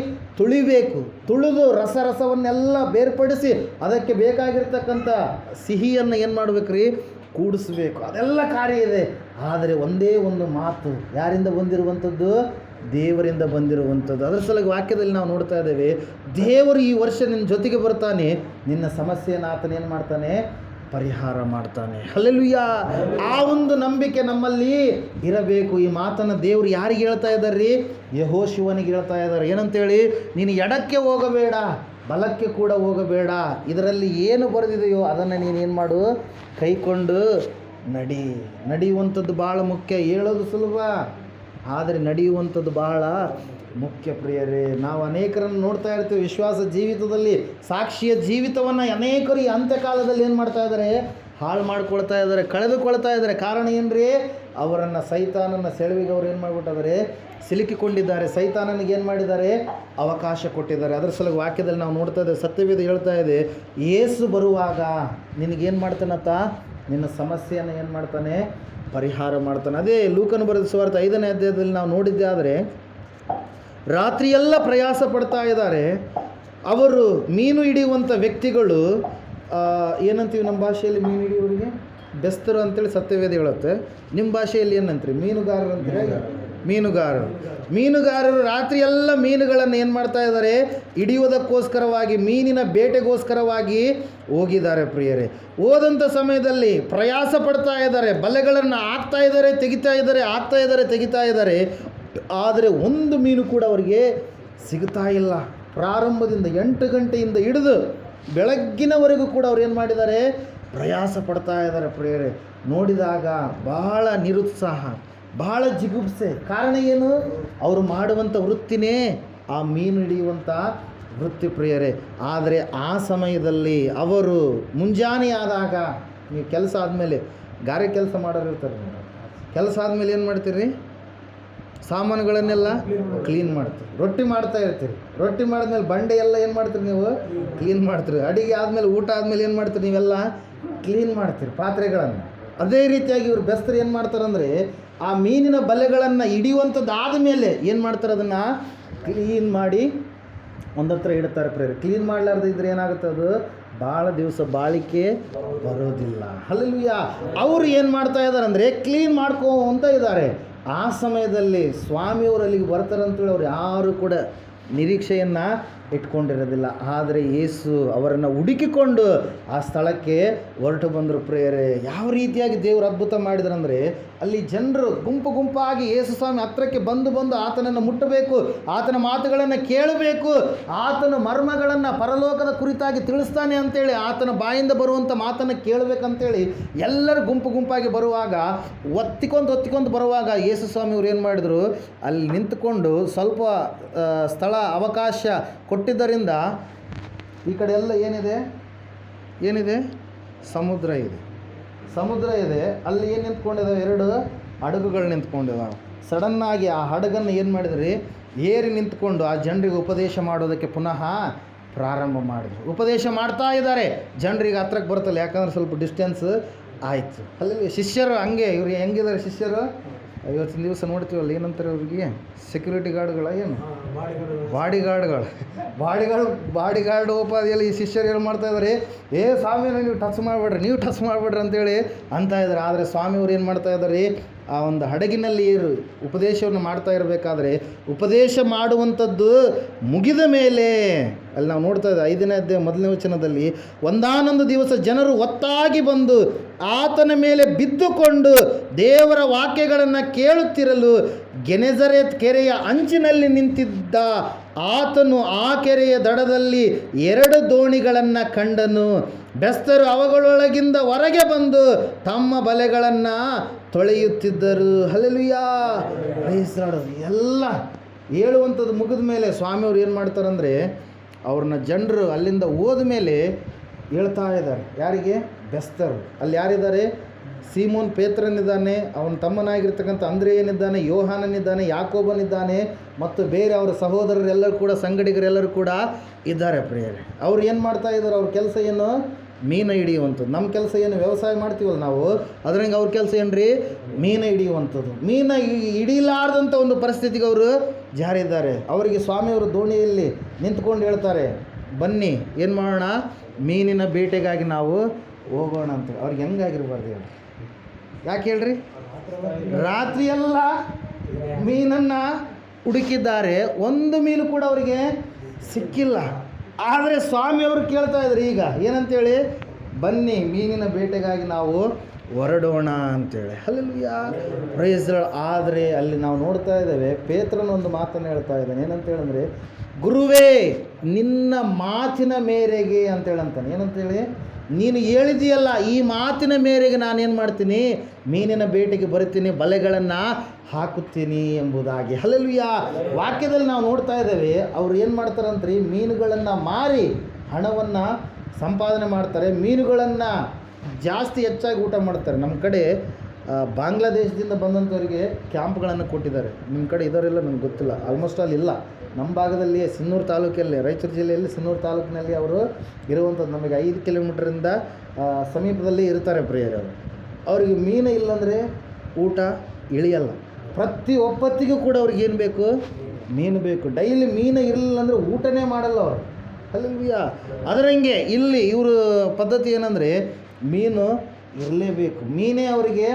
Speaker 1: ತುಳಿಬೇಕು. ತುಳಿದು ರಸವನ್ನೆಲ್ಲ ಬೇರ್ಪಡಿಸಿ ಅದಕ್ಕೆ ಬೇಕಾಗಿರ್ತಕ್ಕಂಥ ಸಿಹಿಯನ್ನು ಏನು ಮಾಡಬೇಕ್ರಿ? ಕೂಡಿಸ್ಬೇಕು. ಅದೆಲ್ಲ ಕಾರ್ಯ ಇದೆ. ಆದರೆ ಒಂದೇ ಒಂದು ಮಾತು ಯಾರಿಂದ ಬಂದಿರುವಂಥದ್ದು? ದೇವರಿಂದ ಬಂದಿರುವಂಥದ್ದು. ಅದರ ಸಲುವಾಗಿ ವಾಕ್ಯದಲ್ಲಿ ನಾವು ನೋಡ್ತಾ ಇದ್ದೇವೆ, ದೇವರು ಈ ವರ್ಷ ನಿನ್ನ ಜೊತೆಗೆ ಬರ್ತಾನೆ, ನಿನ್ನ ಸಮಸ್ಯೆಯನ್ನು ಆತನೇನು ಮಾಡ್ತಾನೆ? ಪರಿಹಾರ ಮಾಡ್ತಾನೆ. ಹಲ್ಲೆಲೂಯಾ. ಆ ಒಂದು ನಂಬಿಕೆ ನಮ್ಮಲ್ಲಿ ಇರಬೇಕು. ಈ ಮಾತನ್ನು ದೇವರು ಯಾರಿಗೆ ಹೇಳ್ತಾ ಇದ್ದಾರೆ ರೀ? ಯೆಹೋಶುವನಿಗೆ ಹೇಳ್ತಾ ಇದ್ದಾರೆ. ಏನಂತೇಳಿ? ನೀನು ಎಡಕ್ಕೆ ಹೋಗಬೇಡ, ಬಲಕ್ಕೆ ಕೂಡ ಹೋಗಬೇಡ. ಇದರಲ್ಲಿ ಏನು ಬರೆದಿದೆಯೋ ಅದನ್ನು ನೀನೇನು ಮಾಡು? ಕೈಕೊಂಡು ನಡೆಯುವಂಥದ್ದು ಭಾಳ ಮುಖ್ಯ. ಹೇಳೋದು ಸುಲಭ, ಆದರೆ ನಡೆಯುವಂಥದ್ದು ಬಹಳ ಮುಖ್ಯ ಪ್ರಿಯರೇ. ನಾವು ಅನೇಕರನ್ನು ನೋಡ್ತಾ ಇರ್ತೀವಿ ವಿಶ್ವಾಸ ಜೀವಿತದಲ್ಲಿ, ಸಾಕ್ಷಿಯ ಜೀವಿತವನ್ನು ಅನೇಕರು ಈ ಅಂತ್ಯಕಾಲದಲ್ಲಿ ಏನು ಮಾಡ್ತಾ ಇದ್ದಾರೆ? ಹಾಳು ಮಾಡ್ಕೊಳ್ತಾ ಇದ್ದಾರೆ, ಕಳೆದುಕೊಳ್ತಾ ಇದ್ದಾರೆ. ಕಾರಣ ಏನ್ರಿ? ಅವರನ್ನು ಸೈತಾನನ ಸೆಳವಿಗೆ ಅವ್ರು ಏನು ಮಾಡಿಬಿಟ್ಟಿದ್ದಾರೆ? ಸಿಲುಕಿಕೊಂಡಿದ್ದಾರೆ. ಸೈತಾನನಿಗೆ ಏನು ಮಾಡಿದ್ದಾರೆ? ಅವಕಾಶ ಕೊಟ್ಟಿದ್ದಾರೆ. ಅದರ ಸಲುವಾಗಿ ವಾಕ್ಯದಲ್ಲಿ ನಾವು ನೋಡ್ತಾ ಇದ್ದೇವೆ, ಸತ್ಯವೇದ ಹೇಳ್ತಾ ಇದೆ, ಯೇಸು ಬರುವಾಗ ನಿನಗೇನು ಮಾಡ್ತಾನತ್ತ? ನಿನ್ನ ಸಮಸ್ಯೆಯನ್ನು ಏನು ಮಾಡ್ತಾನೆ? ಪರಿಹಾರ ಮಾಡ್ತಾನೆ. ಅದೇ ಲೂಕನು ಬರೆದ ಸುವಾರ್ತೆ 5ನೇ ಅಧ್ಯಾಯದಲ್ಲಿ ನಾವು ನೋಡಿದ್ದೆ. ಆದರೆ ರಾತ್ರಿಯೆಲ್ಲ ಪ್ರಯಾಸ ಪಡ್ತಾ ಇದ್ದಾರೆ. ಅವರು ಮೀನು ಹಿಡಿಯುವಂಥ ವ್ಯಕ್ತಿಗಳು, ಏನಂತೀವಿ ನಮ್ಮ ಭಾಷೆಯಲ್ಲಿ? ಮೀನು ಹಿಡಿಯುವವರಿಗೆ ಬೆಸ್ತರು ಅಂತೇಳಿ ಸತ್ಯವೇದ ಹೇಳುತ್ತೆ. ನಿಮ್ಮ ಭಾಷೆಯಲ್ಲಿ ಏನಂತೀರಿ? ಮೀನುಗಾರರು ಅಂತೀರಿ? ಮೀನುಗಾರರು ರಾತ್ರಿಯೆಲ್ಲ ಮೀನುಗಳನ್ನು ಏನು ಮಾಡ್ತಾ ಇದ್ದಾರೆ? ಹಿಡಿಯುವುದಕ್ಕೋಸ್ಕರವಾಗಿ, ಮೀನಿನ ಬೇಟೆಗೋಸ್ಕರವಾಗಿ ಹೋಗಿದ್ದಾರೆ ಪ್ರಿಯರೇ. ಹೋದಂಥ ಸಮಯದಲ್ಲಿ ಪ್ರಯಾಸ ಪಡ್ತಾ ಇದ್ದಾರೆ, ಬಲೆಗಳನ್ನು ಹಾಕ್ತಾ ಇದ್ದಾರೆ, ತೆಗಿತಾ ಇದ್ದಾರೆ. ಆದರೆ ಒಂದು ಮೀನು ಕೂಡ ಅವರಿಗೆ ಸಿಗ್ತಾ ಇಲ್ಲ. ಪ್ರಾರಂಭದಿಂದ 8 ಗಂಟೆಯಿಂದ ಹಿಡಿದು ಬೆಳಗ್ಗಿನವರೆಗೂ ಕೂಡ ಅವ್ರು ಏನು ಮಾಡಿದ್ದಾರೆ? ಪ್ರಯಾಸ ಪಡ್ತಾ ಇದ್ದಾರೆ ಪ್ರಿಯರೇ. ನೋಡಿದಾಗ ಬಹಳ ನಿರುತ್ಸಾಹ, ಬಹಳ ಜಿಗುಪ್ಸೆ. ಕಾರಣ ಏನು? ಅವರು ಮಾಡುವಂಥ ವೃತ್ತಿನೇ ಆ ಮೀನು ಹಿಡಿಯುವಂಥ ವೃತ್ತಿ ಪ್ರಿಯರೇ. ಆದರೆ ಆ ಸಮಯದಲ್ಲಿ ಅವರು ಮುಂಜಾನೆ ಆದಾಗ, ನೀವು ಕೆಲಸ ಆದಮೇಲೆ ಗಾರೆ ಕೆಲಸ ಮಾಡೋರು ಇರ್ತಾರೆ, ಕೆಲಸ ಆದಮೇಲೆ ಏನು ಮಾಡ್ತೀರಿ? ಸಾಮಾನುಗಳನ್ನೆಲ್ಲ ಕ್ಲೀನ್ ಮಾಡ್ತೀರಿ. ರೊಟ್ಟಿ ಮಾಡ್ತಾ ಇರ್ತೀರಿ, ರೊಟ್ಟಿ ಮಾಡಿದ್ಮೇಲೆ ಬಂಡೆ ಎಲ್ಲ ಏನು ಮಾಡ್ತೀರಿ ನೀವು? ಕ್ಲೀನ್ ಮಾಡ್ತೀರಿ. ಅಡಿಗೆ ಆದಮೇಲೆ, ಊಟ ಆದಮೇಲೆ ಏನು ಮಾಡ್ತೀರಿ ನೀವೆಲ್ಲ? ಕ್ಲೀನ್ ಮಾಡ್ತೀರಿ ಪಾತ್ರೆಗಳನ್ನು. ಅದೇ ರೀತಿಯಾಗಿ ಇವರು ಬೆಸ್ತರು ಏನು ಮಾಡ್ತಾರಂದರೆ, ಆ ಮೀನಿನ ಬಲೆಗಳನ್ನು ಹಿಡಿಯುವಂಥದ್ದು ಆದಮೇಲೆ ಏನು ಮಾಡ್ತಾರೆ? ಅದನ್ನು ಕ್ಲೀನ್ ಮಾಡಿ ಒಂದತ್ರ ಇಡ್ತಾರೆ ಪ್ರೇರೆ. ಕ್ಲೀನ್ ಮಾಡಲಾರ್ದು ಇದ್ರೆ ಏನಾಗುತ್ತೆ? ಅದು ಭಾಳ ದಿವಸ ಬಾಳಿಕೆ ಬರೋದಿಲ್ಲ. ಹಲ್ಲೆಲೂಯಾ. ಅವರು ಏನು ಮಾಡ್ತಾ ಇದ್ದಾರೆ ಅಂದರೆ ಕ್ಲೀನ್ ಮಾಡ್ಕೊಂತ ಇದ್ದಾರೆ. ಆ ಸಮಯದಲ್ಲಿ ಸ್ವಾಮಿಯವರು ಅಲ್ಲಿಗೆ ಬರ್ತಾರಂತೇಳಿ ಅವ್ರು ಯಾರು ಕೂಡ ನಿರೀಕ್ಷೆಯನ್ನು ಇಟ್ಕೊಂಡಿರೋದಿಲ್ಲ. ಆದರೆ ಯೇಸು ಅವರನ್ನು ಹುಡುಕಿಕೊಂಡು ಆ ಸ್ಥಳಕ್ಕೆ ಹೊರಟು ಬಂದರು ಪ್ರೇರೆ. ಯಾವ ರೀತಿಯಾಗಿ ದೇವರು ಅದ್ಭುತ ಮಾಡಿದ್ರಂದರೆ, ಅಲ್ಲಿ ಜನರು ಗುಂಪು ಗುಂಪಾಗಿ ಯೇಸು ಸ್ವಾಮಿ ಹತ್ರಕ್ಕೆ ಬಂದು ಆತನನ್ನು ಮುಟ್ಟಬೇಕು, ಆತನ ಮಾತುಗಳನ್ನು ಕೇಳಬೇಕು, ಆತನ ಮರ್ಮಗಳನ್ನು ಪರಲೋಕದ ಕುರಿತಾಗಿ ತಿಳಿಸ್ತಾನೆ ಅಂತೇಳಿ ಆತನ ಬಾಯಿಂದ ಬರುವಂಥ ಮಾತನ್ನು ಕೇಳಬೇಕಂತೇಳಿ ಎಲ್ಲರೂ ಗುಂಪು ಗುಂಪಾಗಿ ಬರುವಾಗ, ಒತ್ತಿಕೊಂಡು ಬರುವಾಗ ಯೇಸು ಸ್ವಾಮಿ ಅವ್ರು ಏನು ಮಾಡಿದರು? ಅಲ್ಲಿ ನಿಂತುಕೊಂಡು ಸ್ವಲ್ಪ ಸ್ಥಳ ಅವಕಾಶ ಕೊಟ್ಟಿದ್ದರಿಂದ ಈ ಕಡೆ ಎಲ್ಲ ಏನಿದೆ? ಸಮುದ್ರ ಇದೆ. ಅಲ್ಲಿ ಏನು ನಿಂತ್ಕೊಂಡಿದ್ದಾವೆ? 2 ಹಡಗುಗಳು ನಿಂತ್ಕೊಂಡಿದ್ದಾವೆ. ಸಡನ್ನಾಗಿ ಆ ಹಡಗನ್ನು ಏನು ಮಾಡಿದ್ರಿ? ಏರಿ ನಿಂತ್ಕೊಂಡು ಆ ಜನರಿಗೆ ಉಪದೇಶ ಮಾಡೋದಕ್ಕೆ ಪುನಃ ಪ್ರಾರಂಭ ಮಾಡಿದ್ರು. ಉಪದೇಶ ಮಾಡ್ತಾ ಇದ್ದಾರೆ. ಜನರಿಗೆ ಹತ್ರಕ್ಕೆ ಬರ್ತಲ್ಲ, ಯಾಕಂದ್ರೆ ಸ್ವಲ್ಪ ಡಿಸ್ಟೆನ್ಸ್ ಆಯಿತು. ಅಲ್ಲಿ ಶಿಷ್ಯರು ಹಂಗೆ, ಇವ್ರಿಗೆ ಹೆಂಗಿದ್ದಾರೆ ಶಿಷ್ಯರು? ಇವತ್ತಿನ ದಿವಸ ನೋಡ್ತೀವಲ್ಲ, ಏನಂತಾರೆ ಅವ್ರಿಗೆ? ಸೆಕ್ಯೂರಿಟಿ ಗಾರ್ಡ್ಗಳ, ಏನು ಬಾಡಿಗಾರ್ಡ್ ಉಪಾಧಿಯಲ್ಲಿ ಈ ಶಿಷ್ಯರು ಏನು ಮಾಡ್ತಾ ಇದ್ದಾರೆ? ಸ್ವಾಮಿನ ನೀವು ಟಚ್ ಮಾಡಬೇಡ್ರಿ ಅಂತೇಳಿ ಅಂತ ಇದ್ದಾರೆ. ಆದರೆ ಸ್ವಾಮಿಯವ್ರು ಏನು ಮಾಡ್ತಾ ಇದ್ದಾರೆ? ಆ ಒಂದು ಹಡಗಿನಲ್ಲಿ ಉಪದೇಶವನ್ನು ಮಾಡ್ತಾ ಇರಬೇಕಾದ್ರೆ, ಉಪದೇಶ ಮಾಡುವಂಥದ್ದು ಮುಗಿದ ಮೇಲೆ ಅಲ್ಲಿ ನಾವು ನೋಡ್ತಾ ಇದ್ದೇವೆ 5ನೇ ಅಧ್ಯಾಯ 1ನೇ ವಚನದಲ್ಲಿ, ಒಂದಾನೊಂದು ದಿವಸ ಜನರು ಒತ್ತಾಗಿ ಬಂದು ಆತನ ಮೇಲೆ ಬಿದ್ದುಕೊಂಡು ದೇವರ ವಾಕ್ಯಗಳನ್ನು ಕೇಳುತ್ತಿರಲು ಗೆನೆಜರೇತ್ ಕೆರೆಯ ಅಂಚಿನಲ್ಲಿ ನಿಂತಿದ್ದ ಆತನು ಆ ಕೆರೆಯ ದಡದಲ್ಲಿ 2 ದೋಣಿಗಳನ್ನು ಕಂಡನು. ಬೆಸ್ತರು ಅವುಗಳೊಳಗಿಂದ ಹೊರಗೆ ಬಂದು ತಮ್ಮ ಬಲೆಗಳನ್ನು ತೊಳೆಯುತ್ತಿದ್ದರು. Hallelujah, praise lord. ಎಲ್ಲ ಹೇಳುವಂಥದ್ದು ಮುಗಿದ ಮೇಲೆ ಸ್ವಾಮಿಯವ್ರು ಏನು ಮಾಡ್ತಾರಂದರೆ, ಅವ್ರನ್ನ ಜನರು ಅಲ್ಲಿಂದ ಹೋದ ಮೇಲೆ ಹೇಳ್ತಾ ಇದ್ದಾರೆ. ಯಾರಿಗೆ? ಬೆಸ್ತರು. ಅಲ್ಲಿ ಯಾರಿದ್ದಾರೆ? ಸೀಮೋನ್ ಪೇತ್ರನಿದ್ದಾನೆ, ಅವನ ತಮ್ಮನಾಗಿರ್ತಕ್ಕಂಥ ಅಂದ್ರೆಯನಿದ್ದಾನೆ, ಯೋಹಾನನಿದ್ದಾನೆ, ಯಾಕೋಬನಿದ್ದಾನೆ, ಮತ್ತು ಬೇರೆ ಅವರ ಸಹೋದರರೆಲ್ಲರೂ ಕೂಡ, ಸಂಗಡಿಗರೆಲ್ಲರೂ ಕೂಡ ಇದ್ದಾರೆ ಪ್ರಿಯರೇ. ಅವ್ರು ಏನು ಮಾಡ್ತಾ ಇದ್ದಾರೆ? ಅವ್ರ ಕೆಲಸ ಏನು? ಮೀನು ಹಿಡಿಯುವಂಥದ್ದು. ನಮ್ಮ ಕೆಲಸ ಏನು? ವ್ಯವಸಾಯ ಮಾಡ್ತೀವಲ್ಲ ನಾವು, ಅದ್ರಂಗೆ ಅವ್ರ ಕೆಲಸ ಏನು ರೀ? ಮೀನು ಹಿಡಿಯುವಂಥದ್ದು. ಮೀನು ಹಿಡಿಲಾರ್ದಂಥ ಒಂದು ಪರಿಸ್ಥಿತಿಗೆ ಅವರು ಜಾರಿದ್ದಾರೆ. ಅವರಿಗೆ ಸ್ವಾಮಿಯವರು ದೋಣಿಯಲ್ಲಿ ನಿಂತ್ಕೊಂಡು ಹೇಳ್ತಾರೆ, ಬನ್ನಿ ಏನು ಮಾಡೋಣ? ಮೀನಿನ ಬೇಟೆಗಾಗಿ ನಾವು ಹೋಗೋಣ ಅಂತೇಳಿ. ಅವ್ರಿಗೆ ಹೆಂಗಾಗಿರ್ಬಾರ್ದು ಹೇಳಿ? ಯಾಕೆ ಹೇಳ್ರಿ? ರಾತ್ರಿಯೆಲ್ಲ ಮೀನನ್ನು ಹುಡುಕಿದ್ದಾರೆ, ಒಂದು ಮೀನು ಕೂಡ ಅವರಿಗೆ ಸಿಕ್ಕಿಲ್ಲ. ಆದರೆ ಸ್ವಾಮಿಯವರು ಕೇಳ್ತಾ ಇದ್ರು ಈಗ ಏನಂತೇಳಿ? ಬನ್ನಿ ಮೀನಿನ ಬೇಟೆಗಾಗಿ ನಾವು ಹೊರಡೋಣ ಅಂತೇಳಿ. Hallelujah, praise Lord. ಆದರೆ ಅಲ್ಲಿ ನಾವು ನೋಡ್ತಾ ಇದ್ದೇವೆ, ಪೇತ್ರನ ಒಂದು ಮಾತನ್ನು ಹೇಳ್ತಾ ಇದ್ದಾನೆ. ಏನಂತೇಳಂದರೆ, ಗುರುವೇ ನಿನ್ನ ಮಾತಿನ ಮೇರೆಗೆ ಅಂತೇಳಂತಾನೆ. ಏನಂತೇಳಿ? ನೀನು ಹೇಳಿದೆಯಲ್ಲ, ಈ ಮಾತಿನ ಮೇರೆಗೆ ನಾನೇನು ಮಾಡ್ತೀನಿ? ಮೀನಿನ ಬೇಟೆಗೆ ಬರ್ತೀನಿ, ಬಲೆಗಳನ್ನು ಹಾಕುತ್ತೀನಿ ಎಂಬುದಾಗಿ. ಹಲ್ಲೆಲೂಯಾ. ವಾಕ್ಯದಲ್ಲಿ ನಾವು ನೋಡ್ತಾ ಇದ್ದೇವೆ, ಅವ್ರು ಏನು ಮಾಡ್ತಾರಂತ್ರಿ? ಮೀನುಗಳನ್ನು ಮಾರಿ ಹಣವನ್ನು ಸಂಪಾದನೆ ಮಾಡ್ತಾರೆ. ಮೀನುಗಳನ್ನು ಜಾಸ್ತಿ ಹೆಚ್ಚಾಗಿ ಊಟ ಮಾಡ್ತಾರೆ. ನಮ್ಮ ಕಡೆ ಬಾಂಗ್ಲಾದೇಶದಿಂದ ಬಂದಂಥವರಿಗೆ ಕ್ಯಾಂಪ್ಗಳನ್ನು ಕೊಟ್ಟಿದ್ದಾರೆ. ನಿಮ್ಮ ಕಡೆ ಇದರೆಲ್ಲ ನನಗೆ ಗೊತ್ತಿಲ್ಲ, ಆಲ್ಮೋಸ್ಟ್ ಆಲ್ ಇಲ್ಲ. ನಮ್ಮ ಭಾಗದಲ್ಲಿ ಸಿನ್ನೂರು ತಾಲೂಕಲ್ಲಿ, ರಾಯಚೂರು ಜಿಲ್ಲೆಯಲ್ಲಿ ಸಿನ್ನೂರು ತಾಲೂಕಿನಲ್ಲಿ ಅವರು ಇರುವಂಥದ್ದು. ನಮಗೆ 5 ಕಿಲೋಮೀಟರಿಂದ ಸಮೀಪದಲ್ಲಿ ಇರ್ತಾರೆ ಪ್ರಿಯರವರು. ಅವರಿಗೆ ಮೀನು ಇಲ್ಲಾಂದರೆ ಊಟ ಇಳಿಯಲ್ಲ. ಪ್ರತಿ ಒಪ್ಪತ್ತಿಗೂ ಕೂಡ ಅವ್ರಿಗೆ ಏನು ಬೇಕು? ಮೀನು ಬೇಕು. ಡೈಲಿ ಮೀನು ಇರಲಿಲ್ಲ ಅಂದರೆ ಊಟನೇ ಮಾಡಲ್ಲ ಅವರು. ಹಲ್ಲೆಲೂಯಾ. ಅದರಂಗೆ ಇಲ್ಲಿ ಇವರು ಪದ್ಧತಿ ಏನಂದರೆ, ಮೀನು ಇರಲೇಬೇಕು. ಮೀನೇ ಅವರಿಗೆ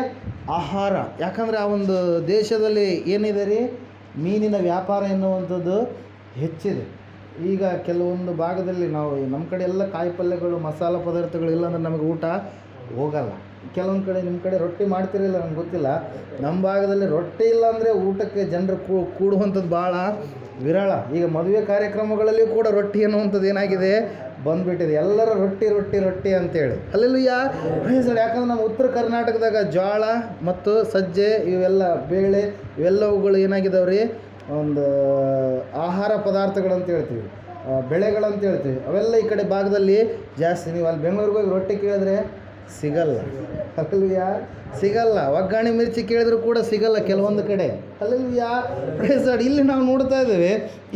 Speaker 1: ಆಹಾರ. ಯಾಕಂದರೆ ಆ ಒಂದು ದೇಶದಲ್ಲಿ ಏನಿದೆ ರೀ, ಮೀನಿನ ವ್ಯಾಪಾರ ಎನ್ನುವಂಥದ್ದು ಹೆಚ್ಚಿದೆ. ಈಗ ಕೆಲವೊಂದು ಭಾಗದಲ್ಲಿ ನಾವು, ನಮ್ಮ ಕಡೆ ಎಲ್ಲ ಕಾಯಿ ಪಲ್ಯಗಳು, ಮಸಾಲ ಪದಾರ್ಥಗಳು ಇಲ್ಲಾಂದ್ರೆ ನಮಗೆ ಊಟ ಹೋಗಲ್ಲ. ಕೆಲವೊಂದು ಕಡೆ, ನಿಮ್ಮ ಕಡೆ ರೊಟ್ಟಿ ಮಾಡ್ತಿರಲಿಲ್ಲ ನನಗೆ ಗೊತ್ತಿಲ್ಲ. ನಮ್ಮ ಭಾಗದಲ್ಲಿ ರೊಟ್ಟಿ ಇಲ್ಲಾಂದರೆ ಊಟಕ್ಕೆ ಜನರು ಕೂಡುವಂಥದ್ದು ಭಾಳ ವಿರಳ. ಈಗ ಮದುವೆ ಕಾರ್ಯಕ್ರಮಗಳಲ್ಲಿ ಕೂಡ ರೊಟ್ಟಿ ಅನ್ನುವಂಥದ್ದು ಏನಾಗಿದೆ? ಬಂದುಬಿಟ್ಟಿದೆ. ಎಲ್ಲರ ರೊಟ್ಟಿ ಅಂತೇಳಿ. Hallelujah, praise Lord. ಯಾಕಂದ್ರೆ ನಮ್ಮ ಉತ್ತರ ಕರ್ನಾಟಕದಾಗ ಜೋಳ ಮತ್ತು ಸಜ್ಜೆ, ಇವೆಲ್ಲ ಬೇಳೆ, ಇವೆಲ್ಲವುಗಳು ಏನಾಗಿದ್ದಾವ್ರಿ? ಒಂದು ಆಹಾರ ಪದಾರ್ಥಗಳಂತ ಹೇಳ್ತೀವಿ, ಬೆಳೆಗಳಂತ ಹೇಳ್ತೀವಿ. ಅವೆಲ್ಲ ಈ ಕಡೆ ಭಾಗದಲ್ಲಿ ಜಾಸ್ತಿ. ನೀವು ಅಲ್ಲಿ ಬೆಂಗಳೂರಿಗೆ ಹೋಗಿ ರೊಟ್ಟಿ ಕೇಳಿದ್ರೆ ಸಿಗಲ್ಲ. ಹಲ್ಲೆಲೂಯಾ, ಸಿಗಲ್ಲ. ಒಗ್ಗರಣೆ ಮಿರ್ಚಿ ಕೇಳಿದ್ರು ಕೂಡ ಸಿಗಲ್ಲ ಕೆಲವೊಂದು ಕಡೆ. Hallelujah, praise Lord. ಇಲ್ಲಿ ನಾವು ನೋಡ್ತಾ ಇದ್ದೇವೆ,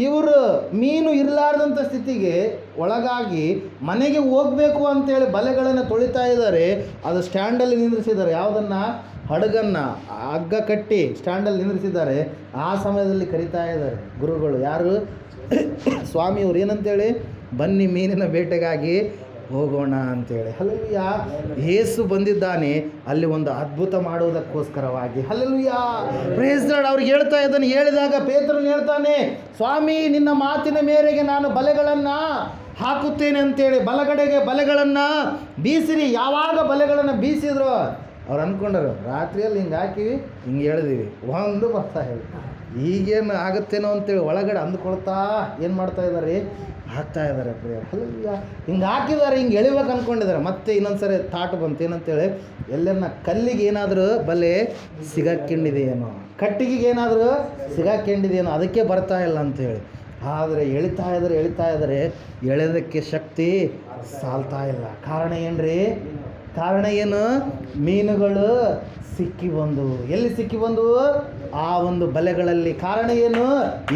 Speaker 1: ಇವರು ಮೀನು ಇರಲಾರ್ದಂಥ ಸ್ಥಿತಿಗೆ ಒಳಗಾಗಿ ಮನೆಗೆ ಹೋಗಬೇಕು ಅಂತೇಳಿ ಬಲೆಗಳನ್ನು ತೊಳಿತಾ ಇದ್ದಾರೆ. ಅದು ಸ್ಟ್ಯಾಂಡಲ್ಲಿ ನಿಂದ್ರಿಸಿದ್ದಾರೆ. ಯಾವುದನ್ನು? ಹಡಗನ್ನು ಹಗ್ಗ ಕಟ್ಟಿ ಸ್ಟ್ಯಾಂಡಲ್ಲಿ ನಿಂದ್ರಿಸಿದ್ದಾರೆ. ಆ ಸಮಯದಲ್ಲಿ ಕರಿತಾ ಇದ್ದಾರೆ ಗುರುಗಳು. ಯಾರು? ಸ್ವಾಮಿಯವರು. ಏನಂತೇಳಿ? ಬನ್ನಿ ಮೀನಿನ ಬೇಟೆಗಾಗಿ ಹೋಗೋಣ ಅಂತೇಳಿ. ಹಲ್ಲೆಲೂಯಾ, ಯೇಸು ಬಂದಿದ್ದಾನೆ ಅಲ್ಲಿ ಒಂದು ಅದ್ಭುತ ಮಾಡುವುದಕ್ಕೋಸ್ಕರವಾಗಿ. Hallelujah, praise lord. ಅವ್ರಿಗೆ ಹೇಳ್ತಾ ಇದ್ದಾನೆ. ಹೇಳಿದಾಗ ಪೇತ್ರನು ಹೇಳ್ತಾನೆ, ಸ್ವಾಮಿ ನಿನ್ನ ಮಾತಿನ ಮೇರೆಗೆ ನಾನು ಬಲೆಗಳನ್ನು ಹಾಕುತ್ತೇನೆ ಅಂತೇಳಿ ಬಲಗಡೆಗೆ ಬಲೆಗಳನ್ನು ಬೀಸಿರಿ. ಯಾವಾಗ ಬಲೆಗಳನ್ನು ಬೀಸಿದ್ರು ಅವ್ರು ಅಂದ್ಕೊಂಡರು, ರಾತ್ರಿಯಲ್ಲಿ ಹಿಂಗೆ ಹಾಕಿವಿ, ಹಿಂಗೆ ಹೇಳಿದೀವಿ, ಒಂದು ಬರ್ತಾ ಹೇಳಿ ಈಗೇನು ಆಗುತ್ತೇನೋ ಅಂತೇಳಿ ಒಳಗಡೆ ಅಂದ್ಕೊಳ್ತಾ ಏನು ಮಾಡ್ತಾ ಇದ್ದಾರೆ? ಹಾಕ್ತಾ ಇದ್ದಾರೆ ಪ್ರಿಯರೇ. ಹಲ್ಲೆಲೂಯಾ, ಹಿಂಗೆ ಹಾಕಿದ್ದಾರೆ, ಹಿಂಗೆ ಎಳಿಬೇಕು ಅಂದ್ಕೊಂಡಿದ್ದಾರೆ. ಮತ್ತೆ ಇನ್ನೊಂದು ಸರಿ ಥಾಟ್ ಬಂತು. ಏನಂತೇಳಿ? ಎಲ್ಲರನ್ನ ಕಲ್ಲಿಗೆ ಏನಾದರೂ ಬಲೆ ಸಿಗಾಕೊಂಡಿದೆಯೇನೋ, ಕಟ್ಟಿಗೆಗೆ ಏನಾದರೂ ಸಿಗಾಕೊಂಡಿದೆಯೇನೋ, ಅದಕ್ಕೆ ಬರ್ತಾ ಇಲ್ಲ ಅಂಥೇಳಿ. ಆದರೆ ಎಳಿತಾ ಇದ್ದಾರೆ, ಎಳೆಯೋದಕ್ಕೆ ಶಕ್ತಿ ಸಾಲ್ತಾ ಇಲ್ಲ. ಕಾರಣ ಏನ್ರಿ? ಕಾರಣ ಏನು? ಮೀನುಗಳು ಸಿಕ್ಕಿ ಬಂದವು. ಎಲ್ಲಿ ಸಿಕ್ಕಿ ಬಂದವು? ಆ ಒಂದು ಬಲೆಗಳಲ್ಲಿ. ಕಾರಣ ಏನು?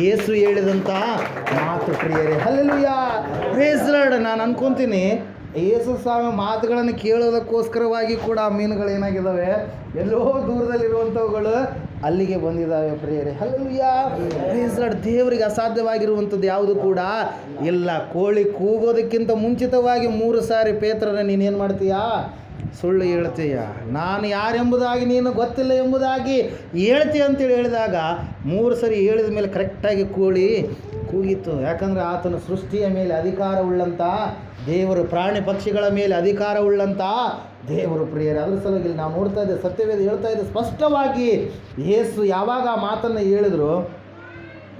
Speaker 1: ಯೇಸು ಹೇಳಿದಂಥ ಮಾತು ಪ್ರಿಯರೇ. Hallelujah, praise Lord. ನಾನು ಅನ್ಕೊತೀನಿ ಯೇಸು ಸ್ವಾಮಿ ಮಾತುಗಳನ್ನು ಕೇಳೋದಕ್ಕೋಸ್ಕರವಾಗಿ ಕೂಡ ಆ ಮೀನುಗಳು ಏನಾಗಿದ್ದಾವೆ? ಎಲ್ಲೋ ದೂರದಲ್ಲಿರುವಂಥವುಗಳು ಅಲ್ಲಿಗೆ ಬಂದಿದ್ದಾವೆ ಪ್ರಿಯರೇ. Hallelujah, praise Lord. ದೇವರಿಗೆ ಅಸಾಧ್ಯವಾಗಿರುವಂಥದ್ದು ಯಾವುದು ಕೂಡ ಇಲ್ಲ. ಕೋಳಿ ಕೂಗೋದಕ್ಕಿಂತ ಮುಂಚಿತವಾಗಿ 3 ಸಾರಿ ಪೇತ್ರನ ನೀನೇನು ಮಾಡ್ತೀಯಾ? ಸುಳ್ಳು ಹೇಳ್ತೀಯ. ನಾನು ಯಾರೆಂಬುದಾಗಿ ನೀನು ಗೊತ್ತಿಲ್ಲ ಎಂಬುದಾಗಿ ಹೇಳ್ತೀಯ ಅಂತೇಳಿ ಹೇಳಿದಾಗ 3 ಸರಿ ಹೇಳಿದ ಮೇಲೆ ಕರೆಕ್ಟಾಗಿ ಕೋಳಿ ಕೂಗಿತ್ತು. ಯಾಕಂದರೆ ಆತನು ಸೃಷ್ಟಿಯ ಮೇಲೆ ಅಧಿಕಾರವುಳ್ಳಂಥ ದೇವರು, ಪ್ರಾಣಿ ಪಕ್ಷಿಗಳ ಮೇಲೆ ಅಧಿಕಾರವುಳ್ಳಂಥ ದೇವರು ಪ್ರಿಯರೇ. ಅದ್ರ ಸಲುವಾಗಿ ನಾವು ನೋಡ್ತಾ ಇದ್ದೇವೆ, ಸತ್ಯವೇದ ಹೇಳ್ತಾ ಇದೆ ಸ್ಪಷ್ಟವಾಗಿ. ಯೇಸು ಯಾವಾಗ ಆ ಮಾತನ್ನು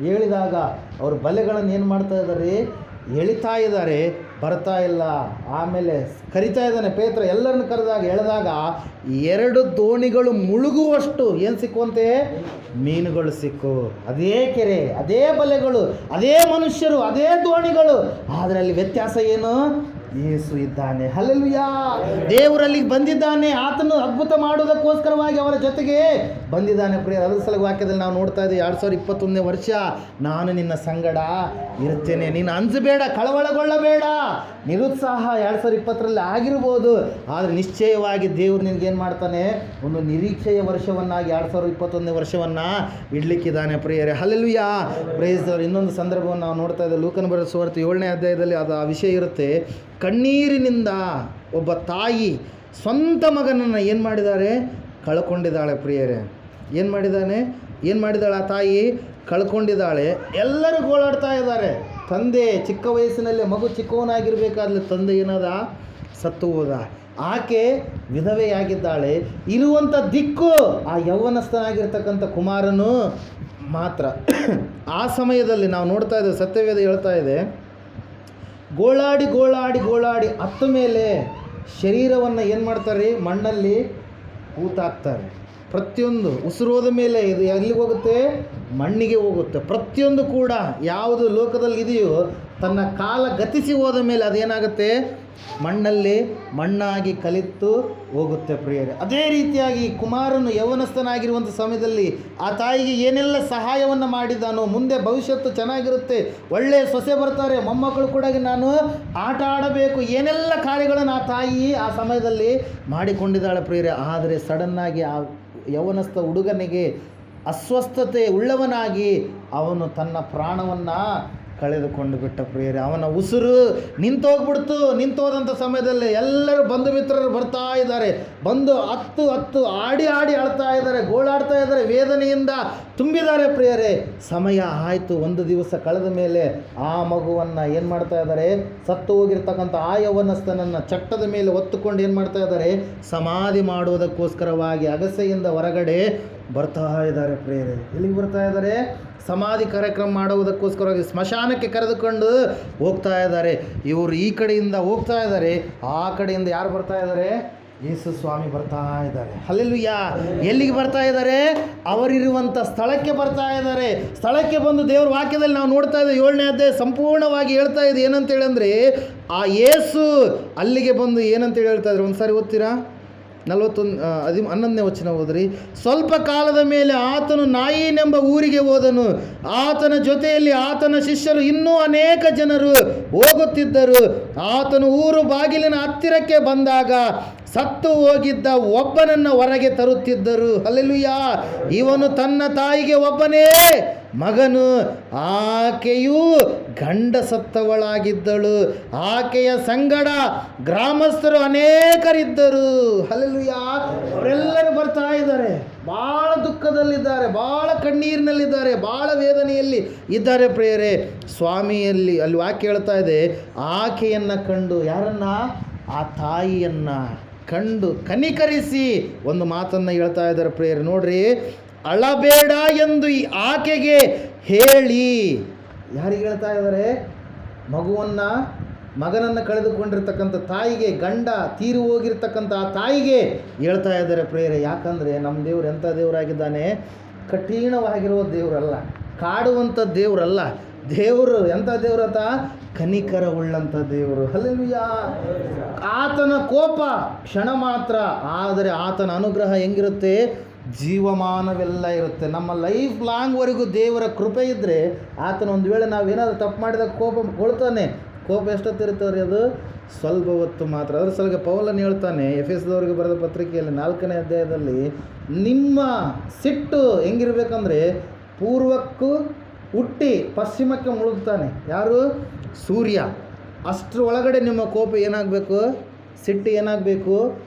Speaker 1: ಹೇಳಿದಾಗ ಅವರು ಬಲೆಗಳನ್ನು ಏನು ಮಾಡ್ತಾ ಇದ್ದಾರೆ? ಎಳಿತಾ ಇದ್ದಾರೆ, ಬರ್ತಾ ಇಲ್ಲ. ಆಮೇಲೆ ಕರಿತಾ ಇದ್ದಾನೆ ಪೇತ್ರ. ಎಲ್ಲರನ್ನು ಕರೆದಾಗ ಎಳೆದಾಗ 2 ದೋಣಿಗಳು ಮುಳುಗುವಷ್ಟು ಏನು ಸಿಕ್ಕುವಂತೆ? ಮೀನುಗಳು ಸಿಕ್ಕು. ಅದೇ ಕೆರೆ, ಅದೇ ಬಲೆಗಳು, ಅದೇ ಮನುಷ್ಯರು, ಅದೇ ದೋಣಿಗಳು. ಆದರೆ ಅಲ್ಲಿ ವ್ಯತ್ಯಾಸ ಏನು? ಯೇಸು ಇದ್ದಾನೆ. ಹಲ್ಲೆಲೂಯಾ, ದೇವರಲ್ಲಿ ಬಂದಿದ್ದಾನೆ. ಆತನು ಅದ್ಭುತ ಮಾಡುವುದಕ್ಕೋಸ್ಕರವಾಗಿ ಅವರ ಜೊತೆಗೆ ಬಂದಿದ್ದಾನೆ ಪ್ರಿಯ. ಅದರ ಸಲುವಾಗಿ ವಾಕ್ಯದಲ್ಲಿ ನಾವು ನೋಡ್ತಾ ಇದ್ದೀವಿ, 2021ನೇ ವರ್ಷ ನಾನು ನಿನ್ನ ಸಂಗಡ ಇರುತ್ತೇನೆ, ನೀನು ಅಂಜಬೇಡ, ಕಳವಳಗೊಳ್ಳಬೇಡ. ನಿರುತ್ಸಾಹ 2020ರಲ್ಲಿ ಆಗಿರ್ಬೋದು, ಆದರೆ ನಿಶ್ಚಯವಾಗಿ ದೇವರು ನಿನಗೇನು ಮಾಡ್ತಾನೆ? ಒಂದು ನಿರೀಕ್ಷೆಯ ವರ್ಷವನ್ನಾಗಿ 2021ನೇ ವರ್ಷವನ್ನು ಇಡಲಿಕ್ಕಿದ್ದಾನೆ ಪ್ರಿಯರೇ. Hallelujah, praise the Lord. ಇನ್ನೊಂದು ಸಂದರ್ಭವನ್ನು ನಾವು ನೋಡ್ತಾ ಇದ್ದೇವೆ, ಲೂಕನ ಬರೆದ ಸುವಾರ್ತೆ 7ನೇ ಅಧ್ಯಾಯದಲ್ಲಿ ಅದು ಆ ವಿಷಯ ಇರುತ್ತೆ. ಕಣ್ಣೀರಿನಿಂದ ಒಬ್ಬ ತಾಯಿ ಸ್ವಂತ ಮಗನನ್ನು ಏನು ಮಾಡಿದ್ದಾರೆ? ಕಳ್ಕೊಂಡಿದ್ದಾಳೆ ಪ್ರಿಯರೇ. ಏನು ಮಾಡಿದಾಳೆ ಆ ತಾಯಿ? ಕಳ್ಕೊಂಡಿದ್ದಾಳೆ. ಎಲ್ಲರೂ ಗೋಳಾಡ್ತಾ ಇದ್ದಾರೆ. ತಂದೆ ಚಿಕ್ಕ ವಯಸ್ಸಿನಲ್ಲಿ, ಮಗು ಚಿಕ್ಕವನಾಗಿರಬೇಕಾದ್ರೆ ತಂದೆ ಏನಾದ? ಸತ್ತು ಹೋದ. ಆಕೆ ವಿಧವೆಯಾಗಿದ್ದಾಳೆ. ಇರುವಂಥ ದಿಕ್ಕು ಆ ಯೌವನಸ್ಥನಾಗಿರ್ತಕ್ಕಂಥ ಕುಮಾರನು ಮಾತ್ರ. ಆ ಸಮಯದಲ್ಲಿ ನಾವು ನೋಡ್ತಾ ಇದ್ದೇವೆ, ಸತ್ಯವೇದ ಹೇಳ್ತಾ ಇದೆ, ಗೋಳಾಡಿ ಹತ್ತ ಮೇಲೆ ಶರೀರವನ್ನು ಏನು ಮಾಡ್ತಾರೆ? ಮಣ್ಣಲ್ಲಿ ಹೂತಾಕ್ತಾರೆ. ಪ್ರತಿಯೊಂದು ಉಸಿರೋದ ಮೇಲೆ ಇದು ಎಲ್ಲಿಗೆ ಹೋಗುತ್ತೆ? ಮಣ್ಣಿಗೆ ಹೋಗುತ್ತೆ. ಪ್ರತಿಯೊಂದು ಕೂಡ ಯಾವುದು ಲೋಕದಲ್ಲಿ ಇದೆಯೋ ತನ್ನ ಕಾಲ ಗತಿಸಿ ಹೋದ ಮೇಲೆ ಅದೇನಾಗುತ್ತೆ? ಮಣ್ಣಲ್ಲಿ ಮಣ್ಣಾಗಿ ಕಲಿತು ಹೋಗುತ್ತೆ ಪ್ರಿಯರೇ. ಅದೇ ರೀತಿಯಾಗಿ ಕುಮಾರನು ಯೌವನಸ್ಥನಾಗಿರುವಂಥ ಸಮಯದಲ್ಲಿ ಆ ತಾಯಿಗೆ ಏನೆಲ್ಲ ಸಹಾಯವನ್ನು ಮಾಡಿದ್ದಾನೋ, ಮುಂದೆ ಭವಿಷ್ಯತ್ತು ಚೆನ್ನಾಗಿರುತ್ತೆ, ಒಳ್ಳೆಯ ಸೊಸೆ ಬರ್ತಾರೆ, ಮೊಮ್ಮಕ್ಕಳು ಕೂಡ ನಾನು ಆಟ ಆಡಬೇಕು, ಏನೆಲ್ಲ ಕಾರ್ಯಗಳನ್ನು ಆ ತಾಯಿ ಆ ಸಮಯದಲ್ಲಿ ಮಾಡಿಕೊಂಡಿದ್ದಾಳೆ ಪ್ರಿಯರೇ. ಆದರೆ ಸಡನ್ನಾಗಿ ಆ ಯೌವನಸ್ಥ ಹುಡುಗನಿಗೆ ಅಸ್ವಸ್ಥತೆ ಉಳ್ಳವನಾಗಿ ಅವನು ತನ್ನ ಪ್ರಾಣವನ್ನು ಕಳೆದುಕೊಂಡು ಬಿಟ್ಟ ಪ್ರಿಯರೇ. ಅವನ ಉಸಿರು ನಿಂತೋದಂಥ ಸಮಯದಲ್ಲಿ ಎಲ್ಲರೂ ಬಂಧು ಮಿತ್ರರು ಬರ್ತಾ ಇದ್ದಾರೆ. ಬಂದು ಹತ್ತು ಆಡಿ ಅಳ್ತಾ ಇದ್ದಾರೆ, ಗೋಳಾಡ್ತಾ ಇದ್ದಾರೆ, ವೇದನೆಯಿಂದ ತುಂಬಿದ್ದಾರೆ ಪ್ರಿಯರೇ. ಸಮಯ ಆಯಿತು. 1 ದಿವಸ ಕಳೆದ ಮೇಲೆ ಆ ಮಗುವನ್ನು ಏನು ಮಾಡ್ತಾ ಇದ್ದಾರೆ? ಸತ್ತು ಹೋಗಿರ್ತಕ್ಕಂಥ ಆ ಯೌವನಸ್ಥನನ್ನು ಚಟ್ಟದ ಮೇಲೆ ಹೊತ್ತುಕೊಂಡು ಏನು ಮಾಡ್ತಾ ಇದ್ದಾರೆ? ಸಮಾಧಿ ಮಾಡುವುದಕ್ಕೋಸ್ಕರವಾಗಿ ಅಗಸೆಯಿಂದ ಹೊರಗಡೆ ಬರ್ತಾ ಇದ್ದಾರೆ ಪ್ರಿಯರೇ. ಎಲ್ಲಿಗೆ ಬರ್ತಾ ಇದ್ದಾರೆ? ಸಮಾಧಿ ಕಾರ್ಯಕ್ರಮ ಮಾಡುವುದಕ್ಕೋಸ್ಕರವಾಗಿ ಸ್ಮಶಾನಕ್ಕೆ ಕರೆದುಕೊಂಡು ಹೋಗ್ತಾ ಇದ್ದಾರೆ. ಇವರು ಈ ಕಡೆಯಿಂದ ಹೋಗ್ತಾ ಇದ್ದಾರೆ, ಆ ಕಡೆಯಿಂದ ಯಾರು ಬರ್ತಾ ಇದ್ದಾರೆ? ಯೇಸು ಸ್ವಾಮಿ ಬರ್ತಾ ಇದ್ದಾರೆ. ಹಲ್ಲೆಲೂಯಾ. ಎಲ್ಲಿಗೆ ಬರ್ತಾ ಇದ್ದಾರೆ? ಅವರಿರುವಂಥ ಸ್ಥಳಕ್ಕೆ ಬರ್ತಾ ಇದ್ದಾರೆ. ಸ್ಥಳಕ್ಕೆ ಬಂದು ದೇವರ ವಾಕ್ಯದಲ್ಲಿ ನಾವು ನೋಡ್ತಾ ಇದ್ದೇವೆ, 7ನೇ ಅಧ್ಯಾಯ ಸಂಪೂರ್ಣವಾಗಿ ಹೇಳ್ತಾ ಇದೆ. ಏನಂತೇಳಿ ಅಂದರೆ, ಆ ಯೇಸು ಅಲ್ಲಿಗೆ ಬಂದು ಏನಂತೇಳಿ ಹೇಳ್ತಾ ಇದ್ರು. ಒಂದು ಸಾರಿ ಓದ್ತೀರಾ? 11ನೇ ವಚನ ಓದ್ರಿ. ಸ್ವಲ್ಪ ಕಾಲದ ಮೇಲೆ ಆತನು ನಾಯಿನೆಂಬ ಊರಿಗೆ ಹೋದನು. ಆತನ ಜೊತೆಯಲ್ಲಿ ಆತನ ಶಿಷ್ಯರು ಇನ್ನೂ ಅನೇಕ ಜನರು ಹೋಗುತ್ತಿದ್ದರು. ಆತನು ಊರು ಬಾಗಿಲಿನ ಹತ್ತಿರಕ್ಕೆ ಬಂದಾಗ ಸತ್ತು ಹೋಗಿದ್ದ ಒಬ್ಬನನ್ನು ಹೊರಗೆ ತರುತ್ತಿದ್ದರು. ಹಲ್ಲೆಲೂಯಾ. ಇವನು ತನ್ನ ತಾಯಿಗೆ ಒಬ್ಬನೇ ಮಗನು, ಆಕೆಯು ಗಂಡ ಸತ್ತವಳಾಗಿದ್ದಳು. ಆಕೆಯ ಸಂಗಡ ಗ್ರಾಮಸ್ಥರು ಅನೇಕರಿದ್ದರು. ಹಲ್ಲೆಲೂಯಾ. ಅವರೆಲ್ಲರೂ ಬರ್ತಾ ಇದ್ದಾರೆ, ಭಾಳ ದುಃಖದಲ್ಲಿದ್ದಾರೆ, ಭಾಳ ಕಣ್ಣೀರಿನಲ್ಲಿದ್ದಾರೆ, ಭಾಳ ವೇದನೆಯಲ್ಲಿ ಇದ್ದಾರೆ ಪ್ರಿಯರೇ. ಸ್ವಾಮಿಯಲ್ಲಿ ಅಲ್ಲಿ ವಾಕ್ಯ ಹೇಳ್ತಾ ಇದೆ, ಆಕೆಯನ್ನು ಕಂಡು, ಯಾರನ್ನ? ಆ ತಾಯಿಯನ್ನು ಕಂಡು ಕನಿಕರಿಸಿ ಒಂದು ಮಾತನ್ನು ಹೇಳ್ತಾ ಇದ್ದಾರೆ ಪ್ರಿಯರೇ. ನೋಡ್ರಿ, ಅಳಬೇಡ ಎಂದು ಆಕೆಗೆ ಹೇಳಿ. ಯಾರಿಗೆ ಹೇಳ್ತಾ ಇದ್ದಾರೆ? ಮಗನನ್ನು ಕಳೆದುಕೊಂಡಿರ್ತಕ್ಕಂಥ ತಾಯಿಗೆ, ಗಂಡ ತೀರಿ ಹೋಗಿರ್ತಕ್ಕಂಥ ಆ ತಾಯಿಗೆ ಹೇಳ್ತಾ ಇದ್ದಾರೆ ಪ್ರಿಯರೇ. ಯಾಕಂದರೆ ನಮ್ಮ ದೇವರು ಎಂಥ ದೇವರಾಗಿದ್ದಾನೆ? ಕಠಿಣವಾಗಿರುವ ದೇವರಲ್ಲ, ಕಾಡುವಂಥ ದೇವರಲ್ಲ. ದೇವರು ಎಂಥ ದೇವರತ? ಕನಿಕರವುಳ್ಳಂಥ ದೇವರು. ಹಲ್ಲೆಲೂಯಾ. ಆತನ ಕೋಪ ಕ್ಷಣ ಮಾತ್ರ, ಆದರೆ ಆತನ ಅನುಗ್ರಹ ಹೆಂಗಿರುತ್ತೆ? ಜೀವಮಾನವೆಲ್ಲ ಇರುತ್ತೆ. ನಮ್ಮ ಲೈಫ್ ಲಾಂಗ್ವರೆಗೂ ದೇವರ ಕೃಪೆ ಇದ್ದರೆ, ಆತನ ಒಂದು ವೇಳೆ ನಾವೇನಾದರೂ ತಪ್ಪು ಮಾಡಿದಾಗ ಕೊಳ್ತಾನೆ. ಕೋಪ ಎಷ್ಟೊತ್ತಿರುತ್ತೆ ರೀ? ಅದು ಸ್ವಲ್ಪ ಹೊತ್ತು ಮಾತ್ರ. ಅದ್ರ ಸಲುವಾಗಿ ಪೌಲನು ಹೇಳ್ತಾನೆ ಎಫೆಸದವರಿಗೆ ಬರೆದ ಪತ್ರಿಕೆಯಲ್ಲಿ 4ನೇ ಅಧ್ಯಾಯದಲ್ಲಿ, ನಿಮ್ಮ ಸಿಟ್ಟು ಹೆಂಗಿರ್ಬೇಕಂದ್ರೆ ಪೂರ್ವಕ್ಕೂ ಹುಟ್ಟಿ ಪಶ್ಚಿಮಕ್ಕೆ ಮುಳುಗ್ತಾನೆ. ಯಾರು? ಸೂರ್ಯ. ಅಷ್ಟರ ಒಳಗಡೆ ನಿಮ್ಮ ಕೋಪ ಏನಾಗಬೇಕು? ಸಿಟ್ಟು ಏನಾಗಬೇಕು?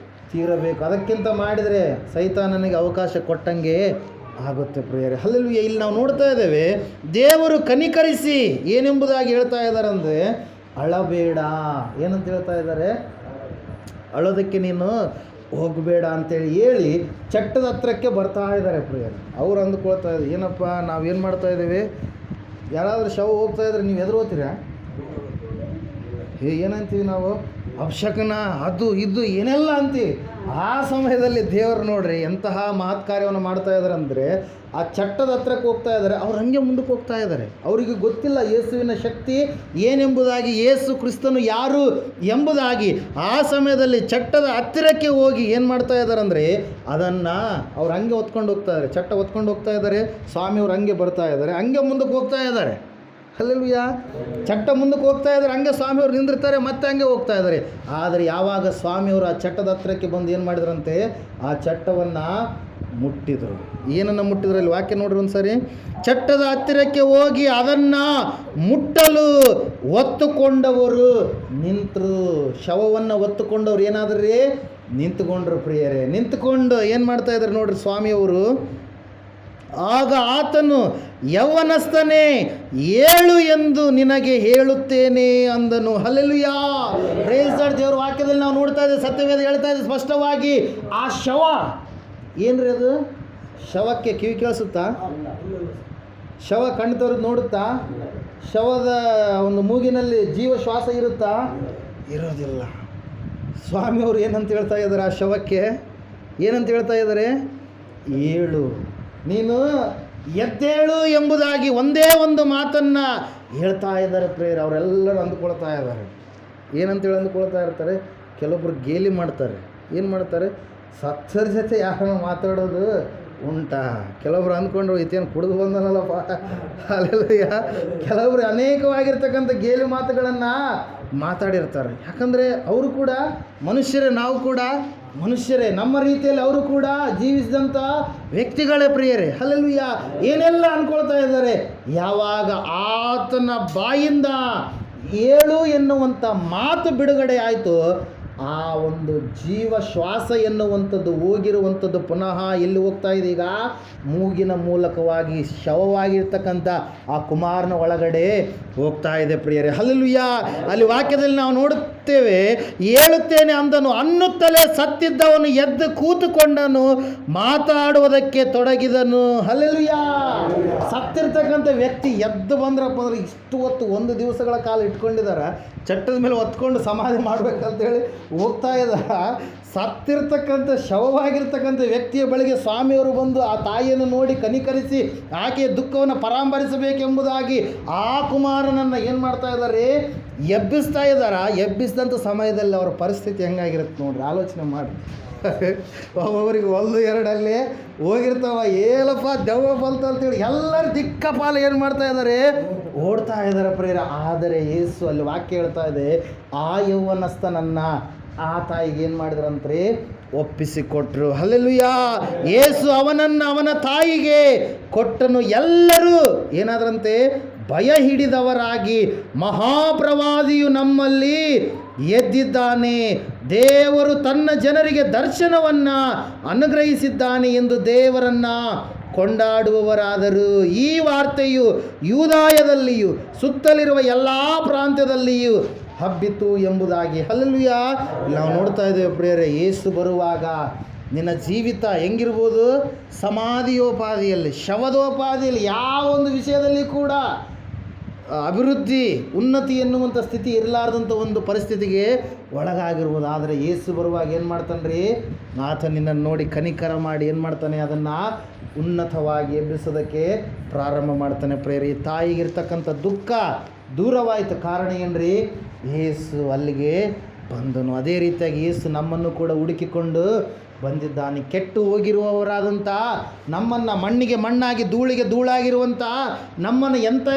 Speaker 1: ತೀರಬೇಕು. ಅದಕ್ಕಿಂತ ಮಾಡಿದರೆ ಸೈತಾನನಿಗೆ ಅವಕಾಶ ಕೊಟ್ಟಂಗೆ ಆಗುತ್ತೆ ಪ್ರಿಯರೇ. ಹಲ್ಲೆಲೂಯಾ. ಇಲ್ಲಿ ನಾವು ನೋಡ್ತಾ ಇದ್ದೇವೆ, ದೇವರು ಕನಿಕರಿಸಿ ಏನೆಂಬುದಾಗಿ ಹೇಳ್ತಾ ಇದ್ದಾರೆ ಅಂದರೆ, ಅಳಬೇಡ. ಏನಂತ ಹೇಳ್ತಾ ಇದ್ದಾರೆ? ಅಳೋದಕ್ಕೆ ನೀನು ಹೋಗಬೇಡ ಅಂತೇಳಿ ಹೇಳಿ ಚಟ್ಟದ ಹತ್ರಕ್ಕೆ ಬರ್ತಾ ಇದ್ದಾರೆ ಪ್ರಿಯರೇ. ಅವ್ರು ಅಂದ್ಕೊಳ್ತಾ ಇದ್ದಾರೆ, ಏನಪ್ಪ ನಾವೇನು ಮಾಡ್ತಾ ಇದ್ದೀವಿ? ಯಾರಾದರೂ ಶವ ಹೋಗ್ತಾ ಇದ್ರೆ ನೀವು ಎದುರು ಹೋಗ್ತೀರಾ? ಏನಂತೀವಿ ನಾವು? ಅಪಶಕನ, ಅದು ಇದು ಏನೆಲ್ಲ ಅಂತೀವಿ. ಆ ಸಮಯದಲ್ಲಿ ದೇವರು ನೋಡ್ರಿ ಎಂತಹ ಮಹತ್ ಕಾರ್ಯವನ್ನು ಮಾಡ್ತಾ ಇದ್ದಾರೆ ಅಂದರೆ, ಆ ಚಟ್ಟದ ಹತ್ರಕ್ಕೆ ಹೋಗ್ತಾ ಇದ್ದಾರೆ. ಅವ್ರು ಹಾಗೆ ಮುಂದಕ್ಕೆ ಹೋಗ್ತಾ ಇದ್ದಾರೆ. ಅವರಿಗೆ ಗೊತ್ತಿಲ್ಲ ಯೇಸುವಿನ ಶಕ್ತಿ ಏನೆಂಬುದಾಗಿ, ಯೇಸು ಕ್ರಿಸ್ತನು ಯಾರು ಎಂಬುದಾಗಿ. ಆ ಸಮಯದಲ್ಲಿ ಚಟ್ಟದ ಹತ್ತಿರಕ್ಕೆ ಹೋಗಿ ಏನು ಮಾಡ್ತಾ ಇದ್ದಾರೆ ಅಂದರೆ, ಅದನ್ನು ಅವ್ರು ಹಂಗೆ ಹೊತ್ಕೊಂಡು ಹೋಗ್ತಾ ಇದ್ದಾರೆ. ಚಟ್ಟ ಹೊತ್ಕೊಂಡು ಹೋಗ್ತಾ ಇದ್ದಾರೆ. ಸ್ವಾಮಿಯವ್ರು ಹಂಗೆ ಬರ್ತಾ ಇದ್ದಾರೆ, ಹಂಗೆ ಮುಂದಕ್ಕೆ ಹೋಗ್ತಾ ಇದ್ದಾರೆ. ಹಲ್ಲೆಲೂಯಾ. ಚಟ್ಟ ಮುಂದಕ್ಕೆ ಹೋಗ್ತಾ ಇದ್ದಾರೆ, ಹಂಗೆ ಸ್ವಾಮಿಯವ್ರು ನಿಂದಿರ್ತಾರೆ, ಮತ್ತೆ ಹಂಗೆ ಹೋಗ್ತಾ ಇದ್ದಾರೆ. ಆದರೆ ಯಾವಾಗ ಸ್ವಾಮಿಯವರು ಆ ಚಟ್ಟದ ಹತ್ತಿರಕ್ಕೆ ಬಂದು ಏನು ಮಾಡಿದ್ರಂತೆ? ಆ ಚಟ್ಟವನ್ನು ಮುಟ್ಟಿದರು. ಏನನ್ನು ಮುಟ್ಟಿದ್ರು? ಅಲ್ಲಿ ವಾಕ್ಯ ನೋಡ್ರಿ ಒಂದು ಸರಿ. ಚಟ್ಟದ ಹತ್ತಿರಕ್ಕೆ ಹೋಗಿ ಅದನ್ನು ಮುಟ್ಟಲು ಒತ್ತುಕೊಂಡವರು ನಿಂತರು. ಶವವನ್ನು ಒತ್ತುಕೊಂಡವ್ರು ಏನಾದ್ರಿ? ನಿಂತುಕೊಂಡ್ರು ಪ್ರಿಯರೇ. ನಿಂತುಕೊಂಡು ಏನು ಮಾಡ್ತಾ ಇದ್ದಾರೆ ನೋಡ್ರಿ ಸ್ವಾಮಿಯವರು. ಆಗ ಆತನು, ಯೌವನಸ್ಥನೇ ಏಳು ಎಂದು ನಿನಗೆ ಹೇಳುತ್ತೇನೆ ಅಂದನು. ಹಲ್ಲೆಲೂಯಾ. Praise God. ದೇವರ ವಾಕ್ಯದಲ್ಲಿ ನಾವು ನೋಡ್ತಾ ಇದ್ದೇವೆ, ಸತ್ಯವೇದ ಹೇಳ್ತಾ ಇದೆ ಸ್ಪಷ್ಟವಾಗಿ. ಆ ಶವ ಏನ್ರಿ? ಅದು ಶವಕ್ಕೆ ಕಿವಿ ಕೇಳಿಸುತ್ತಾ? ಶವ ಕಣ್ಣು ತೆರೆದು ನೋಡುತ್ತಾ? ಶವದ ಒಂದು ಮೂಗಿನಲ್ಲಿ ಜೀವ ಶ್ವಾಸ ಇರುತ್ತಾ? ಇರೋದಿಲ್ಲ. ಸ್ವಾಮಿಯವರು ಏನಂತ ಹೇಳ್ತಾ ಇದ್ದಾರೆ? ಆ ಶವಕ್ಕೆ ಏನಂತ ಹೇಳ್ತಾ ಇದ್ದಾರೆ? ಏಳು, ನೀನು ಎದ್ದೇಳು ಎಂಬುದಾಗಿ ಒಂದೇ ಒಂದು ಮಾತನ್ನು ಹೇಳ್ತಾ ಇದ್ದಾರೆ ಪ್ರೇಯರ್. ಅವರೆಲ್ಲರೂ ಅಂದುಕೊಳ್ತಾ ಇದ್ದಾರೆ. ಏನಂತೇಳಿ ಅಂದುಕೊಳ್ತಾ ಇರ್ತಾರೆ? ಕೆಲವೊಬ್ರು ಗೇಲಿ ಮಾಡ್ತಾರೆ. ಏನು ಮಾಡ್ತಾರೆ? ಸತ್ಸರ ಜೊತೆ ಯಾರನ್ನ ಮಾತಾಡೋದು ಉಂಟಾ? ಕೆಲವೊಬ್ರು ಅಂದ್ಕೊಂಡ್ರು ಇತೇನು ಕುಡಿದು ಬಂದನಲ್ಲಪ್ಪ. ಅಲ್ಲೆಲ್ಲ ಕೆಲವೊಬ್ರು ಅನೇಕವಾಗಿರ್ತಕ್ಕಂಥ ಗೇಲಿ ಮಾತುಗಳನ್ನು ಮಾತಾಡಿರ್ತಾರೆ. ಯಾಕಂದರೆ ಅವರು ಕೂಡ ಮನುಷ್ಯರೇ, ನಾವು ಕೂಡ ಮನುಷ್ಯರೇ. ನಮ್ಮ ರೀತಿಯಲ್ಲಿ ಅವರು ಕೂಡ ಜೀವಿಸಿದಂಥ ವ್ಯಕ್ತಿಗಳೇ ಪ್ರಿಯರೇ. ಹಲ್ಲೆಲೂಯಾ. ಏನೆಲ್ಲ ಅಂದ್ಕೊಳ್ತಾ ಇದ್ದಾರೆ. ಯಾವಾಗ ಆತನ ಬಾಯಿಂದ ಏಳು ಎನ್ನುವಂಥ ಮಾತು ಬಿಡುಗಡೆ ಆಯಿತು, ಆ ಒಂದು ಜೀವ ಶ್ವಾಸ ಎನ್ನುವಂಥದ್ದು ಹೋಗಿರುವಂಥದ್ದು ಪುನಃ ಎಲ್ಲಿ ಹೋಗ್ತಾ ಇದೆ? ಈಗ ಮೂಗಿನ ಮೂಲಕವಾಗಿ ಶವವಾಗಿರ್ತಕ್ಕಂಥ ಆ ಕುಮಾರನ ಒಳಗಡೆ ಹೋಗ್ತಾ ಇದೆ ಪ್ರಿಯರೇ. ಹಲ್ಲೆಲೂಯಾ. ಅಲ್ಲಿ ವಾಕ್ಯದಲ್ಲಿ ನಾವು ನೋಡುತ್ತೇವೆ, ಓದುತ್ತೇವೆ, ಏಳುತ್ತೇನೆ ಅಂದನು, ಅನ್ನುತ್ತಲೇ ಸತ್ತಿದ್ದವನು ಎದ್ದು ಕೂತುಕೊಂಡನು, ಮಾತಾಡುವುದಕ್ಕೆ ತೊಡಗಿದನು. ಹಲ್ಲೆಲೂಯಾ. ಸತ್ತಿರ್ತಕ್ಕಂಥ ವ್ಯಕ್ತಿ ಎದ್ದು ಬಂದ್ರಪ್ಪ ಅಂದ್ರೆ ಇಷ್ಟು ಹೊತ್ತು 1 ದಿವಸಗಳ ಕಾಲ ಇಟ್ಕೊಂಡಿದ್ದಾರೆ, ಚಟ್ಟದ ಮೇಲೆ ಹೊತ್ಕೊಂಡು ಸಮಾಧಿ ಮಾಡಬೇಕಂತೇಳಿ ಹೋಗ್ತಾ ಇದ್ದಾರೆ. ಸತ್ತಿರ್ತಕ್ಕಂಥ ಶವವಾಗಿರ್ತಕ್ಕಂಥ ವ್ಯಕ್ತಿಯ ಬಳಿಗೆ ಸ್ವಾಮಿಯವರು ಬಂದು ಆ ತಾಯಿಯನ್ನು ನೋಡಿ ಕನಿಕರಿಸಿ ಆಕೆಯ ದುಃಖವನ್ನು ಪರಾಂಬರಿಸಬೇಕೆಂಬುದಾಗಿ ಆ ಕುಮಾರನನ್ನು ಏನು ಮಾಡ್ತಾ ಇದ್ದಾರೆ, ಎಬ್ಬಿಸ್ತಾ ಇದ್ದಾರೆ. ಎಬ್ಬಿಸಿದಂಥ ಸಮಯದಲ್ಲಿ ಅವರ ಪರಿಸ್ಥಿತಿ ಹೆಂಗಾಗಿರುತ್ತೆ ನೋಡ್ರಿ, ಆಲೋಚನೆ ಮಾಡಿ. ಒಬ್ಬೊಬ್ಬರಿಗೆ 1-2 ಹೋಗಿರ್ತಾವ, ಏನಪ್ಪ ದೆವ್ವ ಬಂತು ಅಂತೇಳಿ ಎಲ್ಲರೂ ದಿಕ್ಕಪಾಲ ಏನು ಮಾಡ್ತಾ ಇದ್ದಾರೆ, ಓಡ್ತಾ ಇದ್ದಾರೆ ಪ್ರೇರ. ಆದರೆ ಯೇಸು ಅಲ್ಲಿ ವಾಕ್ಯ ಹೇಳ್ತಾ ಇದೆ, ಆ ಯೌವನಸ್ಥನನ್ನು ಆ ತಾಯಿಗೆ ಏನು ಮಾಡಿದ್ರಂತ್ರಿ, ಒಪ್ಪಿಸಿಕೊಟ್ರು. ಹಲ್ಲೆಲೂಯಾ. ಯೇಸು ಅವನನ್ನು ಅವನ ತಾಯಿಗೆ ಕೊಟ್ಟನು. ಎಲ್ಲರೂ ಏನಾದ್ರಂತೆ, ಭಯ ಹಿಡಿದವರಾಗಿ, ಮಹಾಪ್ರವಾದಿಯು ನಮ್ಮಲ್ಲಿ ಎದ್ದಿದ್ದಾನೆ, ದೇವರು ತನ್ನ ಜನರಿಗೆ ದರ್ಶನವನ್ನು ಅನುಗ್ರಹಿಸಿದ್ದಾನೆ ಎಂದು ದೇವರನ್ನು ಕೊಂಡಾಡುವವರಾದರು. ಈ ವಾರ್ತೆಯು ಯೂದಾಯದಲ್ಲಿಯೂ ಸುತ್ತಲಿರುವ ಎಲ್ಲ ಪ್ರಾಂತ್ಯದಲ್ಲಿಯೂ ಹಬ್ಬಿತು ಎಂಬುದಾಗಿ. ಹಲ್ಲೆಲೂಯಾ. ನಾವು ನೋಡ್ತಾ ಇದ್ದೇವೆ ಪ್ರಿಯರೇ, ಯೇಸು ಬರುವಾಗ ನಿನ್ನ ಜೀವಿತ ಹೆಂಗಿರ್ಬೋದು, ಸಮಾಧಿಯೋಪಾದಿಯಲ್ಲಿ, ಶವದೋಪಾದಿಯಲ್ಲಿ, ಯಾವ ಒಂದು ವಿಷಯದಲ್ಲಿ ಕೂಡ ಅಭಿವೃದ್ಧಿ, ಉನ್ನತಿ ಎನ್ನುವಂಥ ಸ್ಥಿತಿ ಇರಲಾರ್ದಂಥ ಒಂದು ಪರಿಸ್ಥಿತಿಗೆ ಒಳಗಾಗಿರ್ಬೋದು. ಆದರೆ ಯೇಸು ಬರುವಾಗ ಏನು ಮಾಡ್ತಾನೆ, ಆತ ನಿನ್ನನ್ನು ನೋಡಿ ಕನಿಕರ ಮಾಡಿ ಏನು ಮಾಡ್ತಾನೆ, ಅದನ್ನು ಉನ್ನತವಾಗಿ ಎಬ್ಬಿಸೋದಕ್ಕೆ ಪ್ರಾರಂಭ ಮಾಡ್ತಾನೆ. ಪ್ರೇರಿ, ತಾಯಿಗಿರ್ತಕ್ಕಂಥ ದುಃಖ ದೂರವಾಯಿತು. ಕಾರಣ ಏನ್ರಿ, ಯೇಸು ಅಲ್ಲಿಗೆ ಬಂದನು. ಅದೇ ರೀತಿಯಾಗಿ ಯೇಸು ನಮ್ಮನ್ನು ಕೂಡ ಹುಡುಕಿಕೊಂಡು ಬಂದಿದ್ದಾನೆ. ಕೆಟ್ಟು ಹೋಗಿರುವವರಾದಂಥ ನಮ್ಮನ್ನು, ಮಣ್ಣಿಗೆ ಮಣ್ಣಾಗಿ ಧೂಳಿಗೆ ಧೂಳಾಗಿರುವಂಥ ನಮ್ಮನ್ನು, ಎಂಥ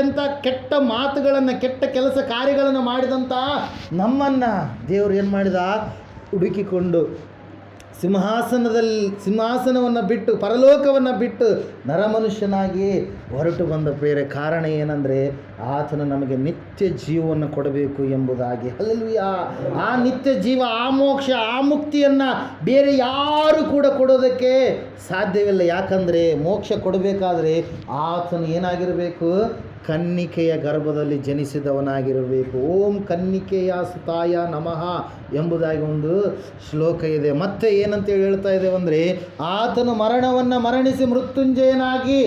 Speaker 1: ಕೆಟ್ಟ ಮಾತುಗಳನ್ನು, ಕೆಟ್ಟ ಕೆಲಸ ಕಾರ್ಯಗಳನ್ನು ಮಾಡಿದಂಥ ನಮ್ಮನ್ನು ದೇವರು ಏನು ಮಾಡಿದ, ಹುಡುಕಿಕೊಂಡು ಸಿಂಹಾಸನವನ್ನು ಬಿಟ್ಟು, ಪರಲೋಕವನ್ನು ಬಿಟ್ಟು ನರಮನುಷ್ಯನಾಗಿ ಹೊರಟು ಬಂದ ಬೇರೆ ಕಾರಣ ಏನಂದರೆ, ಆತನು ನಮಗೆ ನಿತ್ಯ ಜೀವವನ್ನು ಕೊಡಬೇಕು ಎಂಬುದಾಗಿ. ಹಲ್ಲೆಲೂಯಾ. ಆ ನಿತ್ಯ ಜೀವ, ಆ ಮೋಕ್ಷ, ಆ ಮುಕ್ತಿಯನ್ನು ಬೇರೆ ಯಾರು ಕೂಡ ಕೊಡೋದಕ್ಕೆ ಸಾಧ್ಯವಿಲ್ಲ. ಯಾಕಂದರೆ ಮೋಕ್ಷ ಕೊಡಬೇಕಾದ್ರೆ ಆತನು ಏನಾಗಿರಬೇಕು, ಕನ್ನಿಕೆಯ ಗರ್ಭದಲ್ಲಿ ಜನಿಸಿದವನಾಗಿರಬೇಕು. ಓಂ ಕನ್ನಿಕೆಯ ಸುತಾಯ ನಮಃ ಎಂಬುದಾಗಿ ಒಂದು ಶ್ಲೋಕ ಇದೆ. ಮತ್ತೆ ಏನಂತೇಳಿ ಹೇಳ್ತಾ ಇದ್ದೇವೆ ಅಂದರೆ, ಆತನು ಮರಣವನ್ನು ಮರಣಿಸಿ ಮೃತ್ಯುಂಜಯನಾಗಿ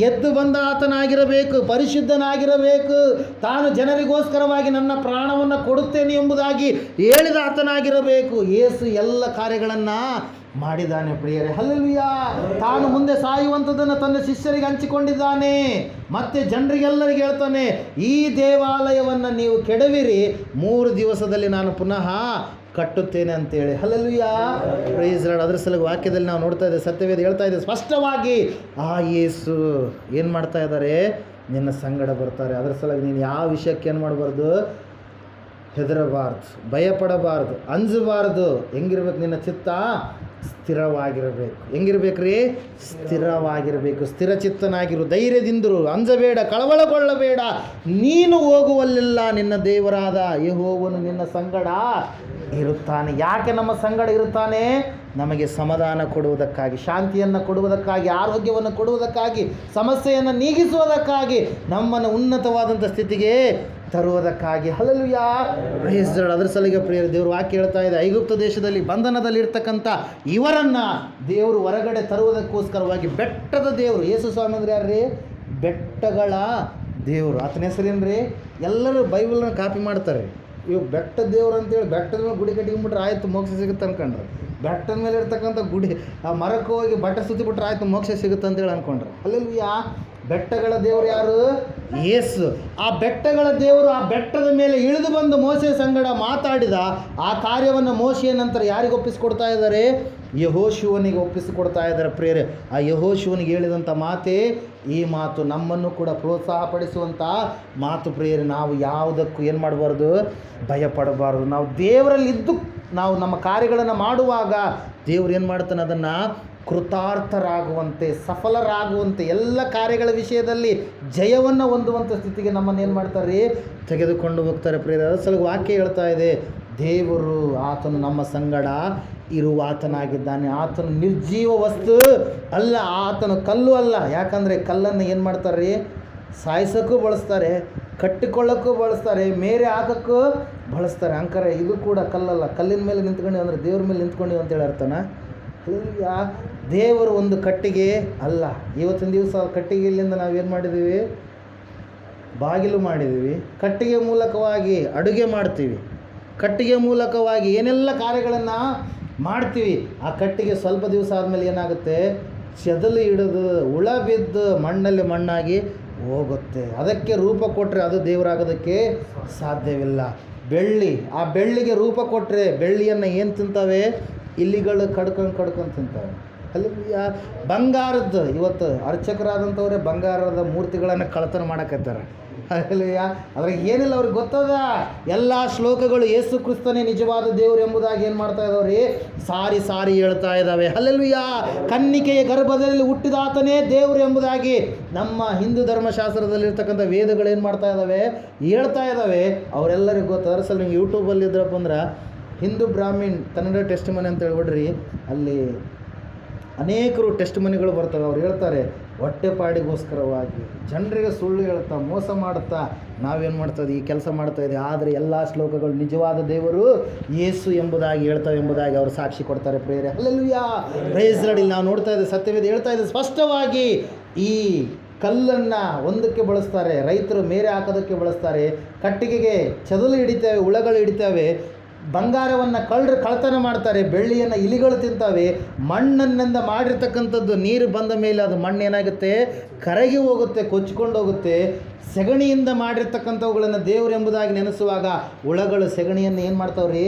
Speaker 1: ಎದ್ದು ಬಂದ ಆತನಾಗಿರಬೇಕು, ಪರಿಶುದ್ಧನಾಗಿರಬೇಕು, ತಾನು ಜನರಿಗೋಸ್ಕರವಾಗಿ ನನ್ನ ಪ್ರಾಣವನ್ನು ಕೊಡುತ್ತೇನೆ ಎಂಬುದಾಗಿ ಹೇಳಿದ ಆತನಾಗಿರಬೇಕು. ಯೇಸು ಎಲ್ಲ ಕಾರ್ಯಗಳನ್ನು ಮಾಡಿದ್ದಾನೆ ಪ್ರಿಯರೇ. ಹಲ್ಲೆಲೂಯಾ. ತಾನು ಮುಂದೆ ಸಾಯುವಂಥದ್ದನ್ನು ತನ್ನ ಶಿಷ್ಯರಿಗೆ ಹಂಚಿಕೊಂಡಿದ್ದಾನೆ. ಮತ್ತೆ ಜನರಿಗೆಲ್ಲರಿಗೆ ಹೇಳ್ತಾನೆ, ಈ ದೇವಾಲಯವನ್ನು ನೀವು ಕೆಡವಿರಿ, 3 ದಿವಸದಲ್ಲಿ ನಾನು ಪುನಃ ಕಟ್ಟುತ್ತೇನೆ ಅಂತೇಳಿ. ಹಲ್ಲೆಲೂಯಾ. Praise Lord. ಅದರ ಸಲುವಾಗಿ ವಾಕ್ಯದಲ್ಲಿ ನಾವು ನೋಡ್ತಾ ಇದ್ದೇವೆ, ಸತ್ಯವೇದ ಹೇಳ್ತಾ ಇದೆ ಸ್ಪಷ್ಟವಾಗಿ, ಆ ಯೇಸು ಏನು ಮಾಡ್ತಾ ಇದ್ದಾರೆ, ನಿನ್ನ ಸಂಗಡ ಬರ್ತಾರೆ. ಅದರ ಸಲುವಾಗಿ ನೀನು ಯಾವ ವಿಷಯಕ್ಕೆ ಏನು ಮಾಡಬಾರ್ದು, ಹೆದರಬಾರ್ದು, ಭಯಪಡಬಾರ್ದು, ಅಂಜಬಾರ್ದು. ಹೆಂಗಿರ್ಬೇಕು ನಿನ್ನ ಚಿತ್ತ, ಸ್ಥಿರವಾಗಿರಬೇಕು. ಹೆಂಗಿರ್ಬೇಕ್ರಿ, ಸ್ಥಿರವಾಗಿರಬೇಕು. ಸ್ಥಿರಚಿತ್ತನಾಗಿರು, ಧೈರ್ಯದಿಂದರು, ಅಂಜಬೇಡ, ಕಳವಳಗೊಳ್ಳಬೇಡ. ನೀನು ಹೋಗುವಲ್ಲೆಲ್ಲ ನಿನ್ನ ದೇವರಾದ ಯೆಹೋವನು ನಿನ್ನ ಸಂಗಡ ಇರುತ್ತಾನೆ. ಯಾಕೆ ನಮ್ಮ ಸಂಗಡ ಇರುತ್ತಾನೆ? ನಮಗೆ ಸಮಾಧಾನ ಕೊಡುವುದಕ್ಕಾಗಿ, ಶಾಂತಿಯನ್ನು ಕೊಡುವುದಕ್ಕಾಗಿ, ಆರೋಗ್ಯವನ್ನು ಕೊಡುವುದಕ್ಕಾಗಿ, ಸಮಸ್ಯೆಯನ್ನು ನೀಗಿಸುವುದಕ್ಕಾಗಿ, ನಮ್ಮನ್ನು ಉನ್ನತವಾದಂಥ ಸ್ಥಿತಿಗೆ ತರುವುದಕ್ಕಾಗಿ. ಹಲ್ಲೆಲೂಯಾ. Praise Lord. ಅದರ ಸಲಿಗೆ ಪ್ರಿಯರ, ದೇವರು ವಾಕ್ಯ ಹೇಳ್ತಾ ಇದೆ, ಐಗುಪ್ತ ದೇಶದಲ್ಲಿ ಬಂಧನದಲ್ಲಿ ಇರ್ತಕ್ಕಂಥ ಇವರನ್ನು ದೇವರು ಹೊರಗಡೆ ತರುವುದಕ್ಕೋಸ್ಕರವಾಗಿ ಬೆಟ್ಟದ ದೇವರು. ಯೇಸು ಸ್ವಾಮಿ ಅಂದರೆ ಯಾರ್ರೀ? ಬೆಟ್ಟಗಳ ದೇವರು. ಆತನ ಹೆಸರೇನ್ರಿ? ಎಲ್ಲರೂ ಬೈಬಲ್ನ ಕಾಪಿ ಮಾಡ್ತಾರೆ. ಇವು ಬೆಟ್ಟದ ದೇವರು ಅಂತೇಳಿ ಬೆಟ್ಟದ ಮೇಲೆ ಗುಡಿ ಕಟ್ಟಿಕೊಂಡ್ಬಿಟ್ರೆ ಆಯಿತು ಮೋಕ್ಷ ಸಿಗುತ್ತೆ ಅನ್ಕೊಂಡ್ರೆ, ಬೆಟ್ಟದ ಮೇಲೆ ಇರ್ತಕ್ಕಂಥ ಗುಡಿ ಆ ಮರಕ್ಕೆ ಹೋಗಿ ಬಟ್ಟೆ ಸುತ್ತಿಬಿಟ್ರೆ ಆಯಿತು ಮೋಕ್ಷ ಸಿಗುತ್ತೆ ಅಂತೇಳಿ ಅಂದ್ಕೊಂಡ್ರೆ. ಅಲ್ಲೆಲೂಯಾ. ಬೆಟ್ಟಗಳ ದೇವರು ಯಾರು? ಯೇಸು. ಆ ಬೆಟ್ಟಗಳ ದೇವರು ಆ ಬೆಟ್ಟದ ಮೇಲೆ ಇಳಿದು ಬಂದು ಮೋಶೆ ಸಂಗಡ ಮಾತಾಡಿದ ಆ ಕಾರ್ಯವನ್ನು ಮೋಶೆಯ ನಂತರ ಯಾರಿಗೆ ಒಪ್ಪಿಸಿಕೊಡ್ತಾ ಇದ್ದಾರೆ? ಯೆಹೋಶುವನಿಗೆ ಒಪ್ಪಿಸಿಕೊಡ್ತಾ ಇದ್ದಾರೆ ಪ್ರಿಯರೇ. ಆ ಯೆಹೋಶುವನಿಗೆ ಹೇಳಿದಂಥ ಮಾತೇ ಈ ಮಾತು, ನಮ್ಮನ್ನು ಕೂಡ ಪ್ರೋತ್ಸಾಹಪಡಿಸುವಂಥ ಮಾತು ಪ್ರಿಯರೇ. ನಾವು ಯಾವುದಕ್ಕೂ ಏನು ಮಾಡಬಾರ್ದು, ಭಯಪಡಬಾರ್ದು. ನಾವು ದೇವರಲ್ಲಿದ್ದು ನಾವು ನಮ್ಮ ಕಾರ್ಯಗಳನ್ನು ಮಾಡುವಾಗ ದೇವರು ಏನು ಮಾಡ್ತಾನೆ, ಅದನ್ನು ಕೃತಾರ್ಥರಾಗುವಂತೆ, ಸಫಲರಾಗುವಂತೆ, ಎಲ್ಲ ಕಾರ್ಯಗಳ ವಿಷಯದಲ್ಲಿ ಜಯವನ್ನು ಹೊಂದುವಂಥ ಸ್ಥಿತಿಗೆ ನಮ್ಮನ್ನು ಏನು ಮಾಡ್ತಾರೆ, ತೆಗೆದುಕೊಂಡು ಹೋಗ್ತಾರೆ ಪ್ರಿಯರೇ. ಅದರ ಸಲುವಾಗಿ ವಾಕ್ಯ ಹೇಳ್ತಾ ಇದೆ, ದೇವರು ಆತನು ನಮ್ಮ ಸಂಗಡ ಇರುವ ಆತನಾಗಿದ್ದಾನೆ. ಆತನು ನಿರ್ಜೀವ ವಸ್ತು ಅಲ್ಲ, ಆತನು ಕಲ್ಲು ಅಲ್ಲ. ಯಾಕಂದರೆ ಕಲ್ಲನ್ನು ಏನು ಮಾಡ್ತಾರೆ, ಸಾಯಿಸೋಕ್ಕೂ ಬಳಸ್ತಾರೆ, ಕಟ್ಟಿಕೊಳ್ಳೋಕ್ಕೂ ಬಳಸ್ತಾರೆ, ಮೇರೆ ಹಾಕೋಕ್ಕೂ ಬಳಸ್ತಾರೆ. ಅಂಕರ ಇದು ಕೂಡ ಕಲ್ಲಲ್ಲ, ಕಲ್ಲಿನ ಮೇಲೆ ನಿಂತ್ಕೊಂಡು ಅಂದರೆ ದೇವ್ರ ಮೇಲೆ ನಿಂತ್ಕೊಂಡು ಅಂತೇಳಿ ಅರ್ಥನ. ದೇವರು ಒಂದು ಕಟ್ಟಿಗೆ ಅಲ್ಲ. ಇವತ್ತಿನ ದಿವಸ ಕಟ್ಟಿಗೆಯಲ್ಲಿಂದ ನಾವೇನು ಮಾಡಿದ್ದೀವಿ? ಬಾಗಿಲು ಮಾಡಿದ್ದೀವಿ. ಕಟ್ಟಿಗೆ ಮೂಲಕವಾಗಿ ಅಡುಗೆ ಮಾಡ್ತೀವಿ, ಕಟ್ಟಿಗೆ ಮೂಲಕವಾಗಿ ಏನೆಲ್ಲ ಕಾರ್ಯಗಳನ್ನು ಮಾಡ್ತೀವಿ. ಆ ಕಟ್ಟಿಗೆ ಸ್ವಲ್ಪ ದಿವಸ ಆದಮೇಲೆ ಏನಾಗುತ್ತೆ? ಚೆದಲು ಹಿಡಿದು ಹುಳ ಬಿದ್ದು ಮಣ್ಣಲ್ಲಿ ಮಣ್ಣಾಗಿ ಹೋಗುತ್ತೆ. ಅದಕ್ಕೆ ರೂಪ ಕೊಟ್ಟರೆ ಅದು ದೇವರಾಗೋದಕ್ಕೆ ಸಾಧ್ಯವಿಲ್ಲ. ಬೆಳ್ಳಿ, ಆ ಬೆಳ್ಳಿಗೆ ರೂಪ ಕೊಟ್ಟರೆ ಬೆಳ್ಳಿಯನ್ನು ಏನು ತಿಂತವೆ? ಇಲಿಗಳು ಕಡ್ಕೊಂಡು ತಿಂತವೆ. ಅಲ್ಲಿ ಬಂಗಾರದ್ದು, ಇವತ್ತು ಅರ್ಚಕರಾದಂಥವ್ರೆ ಬಂಗಾರದ ಮೂರ್ತಿಗಳನ್ನು ಕಳ್ಳತನ ಮಾಡಕತ್ತಾರೆ. ಅಲ್ಲಿಯ ಅದ್ರಾಗ ಏನಿಲ್ಲ, ಅವ್ರಿಗೆ ಗೊತ್ತದ ಎಲ್ಲ ಶ್ಲೋಕಗಳು ಯೇಸು ಕ್ರಿಸ್ತನೇ ನಿಜವಾದ ದೇವರು ಎಂಬುದಾಗಿ ಏನು ಮಾಡ್ತಾ ಇದ್ದಾವ್ರಿ? ಸಾರಿ ಹೇಳ್ತಾ ಇದ್ದಾವೆ. ಅಲ್ಲೆಲ್ಲೂಯ. ಕನ್ನಿಕೆಯ ಗರ್ಭದಲ್ಲಿ ಹುಟ್ಟಿದಾತನೇ ದೇವರು ಎಂಬುದಾಗಿ ನಮ್ಮ ಹಿಂದೂ ಧರ್ಮಶಾಸ್ತ್ರದಲ್ಲಿರ್ತಕ್ಕಂಥ ವೇದಗಳು ಏನು ಮಾಡ್ತಾ ಇದ್ದಾವೆ? ಹೇಳ್ತಾ ಇದ್ದಾವೆ. ಅವರೆಲ್ಲರಿಗೂ ಗೊತ್ತು. ಅದ್ರ ನೀವು ಯೂಟ್ಯೂಬಲ್ಲಿ ಇದ್ರಪ್ಪ ಅಂದ್ರೆ ಹಿಂದೂ ಬ್ರಾಹ್ಮಿಣ್ ಕನ್ನಡ ಟೆಸ್ಟ್ ಮನಿ ಅಂತ ಹೇಳ್ಬಿಡ್ರಿ, ಅಲ್ಲಿ ಅನೇಕರು ಟೆಸ್ಟ್ ಮನಿಗಳು ಬರ್ತವೆ. ಅವ್ರು ಹೇಳ್ತಾರೆ, ಹೊಟ್ಟೆಪಾಡಿಗೋಸ್ಕರವಾಗಿ ಜನರಿಗೆ ಸುಳ್ಳು ಹೇಳ್ತಾ ಮೋಸ ಮಾಡುತ್ತಾ ನಾವೇನು ಮಾಡ್ತದೆ? ಈ ಕೆಲಸ ಮಾಡ್ತಾಯಿದೆ. ಆದರೆ ಎಲ್ಲ ಶ್ಲೋಕಗಳು ನಿಜವಾದ ದೇವರು ಯೇಸು ಎಂಬುದಾಗಿ ಹೇಳ್ತವೆ ಎಂಬುದಾಗಿ ಅವರು ಸಾಕ್ಷಿ ಕೊಡ್ತಾರೆ. ಪ್ರೇರೆ ಹಲ್ಲೆಲೂಯಾ, ಪ್ರೈಸ್ ಲಾರ್ಡ್. ಇಲ್ಲಿ ನಾವು ನೋಡ್ತಾ ಇದ್ದೆ, ಸತ್ಯವೇದ ಹೇಳ್ತಾ ಇದೆ ಸ್ಪಷ್ಟವಾಗಿ. ಈ ಕಲ್ಲನ್ನು ಒಂದಕ್ಕೆ ಬಳಸ್ತಾರೆ, ರೈತರು ಮೇರೆ ಹಾಕೋದಕ್ಕೆ ಬಳಸ್ತಾರೆ. ಕಟ್ಟಿಗೆಗೆ ಚದಲು ಹಿಡಿತೇವೆ, ಹುಳಗಳು ಹಿಡಿತೇವೆ. ಬಂಗಾರವನ್ನು ಕಳ್ಳತನ ಮಾಡ್ತಾರೆ, ಬೆಳ್ಳಿಯನ್ನು ಇಲಿಗಳು ತಿಂತವೆ. ಮಣ್ಣನ್ನಿಂದ ಮಾಡಿರ್ತಕ್ಕಂಥದ್ದು ನೀರು ಬಂದ ಮೇಲೆ ಅದು ಮಣ್ಣು ಏನಾಗುತ್ತೆ? ಕರಗಿ ಹೋಗುತ್ತೆ, ಕೊಚ್ಕೊಂಡು ಹೋಗುತ್ತೆ. ಸೆಗಣಿಯಿಂದ ಮಾಡಿರ್ತಕ್ಕಂಥವುಗಳನ್ನು ದೇವರು ಎಂಬುದಾಗಿ ನೆನೆಸುವಾಗ ಹುಳಗಳು ಸೆಗಣಿಯನ್ನು ಏನು ಮಾಡ್ತಾವ್ರಿ?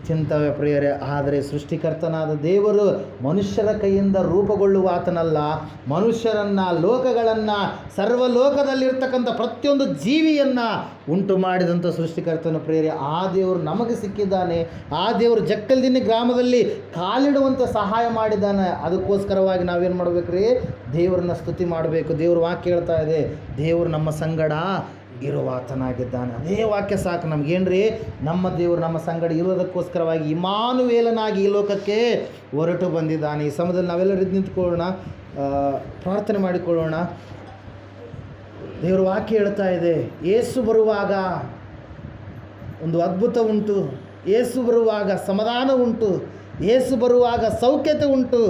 Speaker 1: ತಿಂತವೆ ಪ್ರಿಯರೇ. ಆದರೆ ಸೃಷ್ಟಿಕರ್ತನಾದ ದೇವರು ಮನುಷ್ಯರ ಕೈಯಿಂದ ರೂಪುಗೊಳ್ಳುವ ಆತನಲ್ಲ. ಮನುಷ್ಯರನ್ನು, ಲೋಕಗಳನ್ನು, ಸರ್ವಲೋಕದಲ್ಲಿರ್ತಕ್ಕಂಥ ಪ್ರತಿಯೊಂದು ಜೀವಿಯನ್ನು ಉಂಟು ಮಾಡಿದಂಥ ಸೃಷ್ಟಿಕರ್ತನ ಪ್ರಿಯರೇ. ಆ ದೇವರು ನಮಗೆ ಸಿಕ್ಕಿದ್ದಾನೆ. ಆ ದೇವರು ಜಕ್ಕಲ್ದಿನ್ನಿ ಗ್ರಾಮದಲ್ಲಿ ಕಾಲಿಡುವಂಥ ಸಹಾಯ ಮಾಡಿದ್ದಾನೆ. ಅದಕ್ಕೋಸ್ಕರವಾಗಿ ನಾವೇನು ಮಾಡಬೇಕು ರೀ? ದೇವರನ್ನ ಸ್ತುತಿ ಮಾಡಬೇಕು. ದೇವ್ರ ವಾಕ್ಯ ಹೇಳ್ತಾ ಇದೆ, ದೇವರು ನಮ್ಮ ಸಂಗಡ ಇರುವಾತನಾಗಿದ್ದಾನೆ. ಅದೇ ವಾಕ್ಯ ಸಾಕು ನಮಗೇನ್ರಿ? ನಮ್ಮ ದೇವರು ನಮ್ಮ ಸಂಗಡ ಇರೋದಕ್ಕೋಸ್ಕರವಾಗಿ ಇಮ್ಮಾನುವೇಲನಾಗಿ ಈ ಲೋಕಕ್ಕೆ ಹೊರಟು ಬಂದಿದ್ದಾನೆ. ಈ ಸಮಯದಲ್ಲಿ ನಾವೆಲ್ಲರೂ ನಿಂತ್ಕೊಳ್ಳೋಣ, ಪ್ರಾರ್ಥನೆ ಮಾಡಿಕೊಳ್ಳೋಣ. ದೇವರ ವಾಕ್ಯ ಹೇಳ್ತಾ ಇದೆ, ಯೇಸು ಬರುವಾಗ ಒಂದು ಅದ್ಭುತ ಉಂಟು, ಯೇಸು ಬರುವಾಗ ಸಮಾಧಾನ ಉಂಟು, ಯೇಸು ಬರುವಾಗ ಸೌಖ್ಯತೆ ಉಂಟು,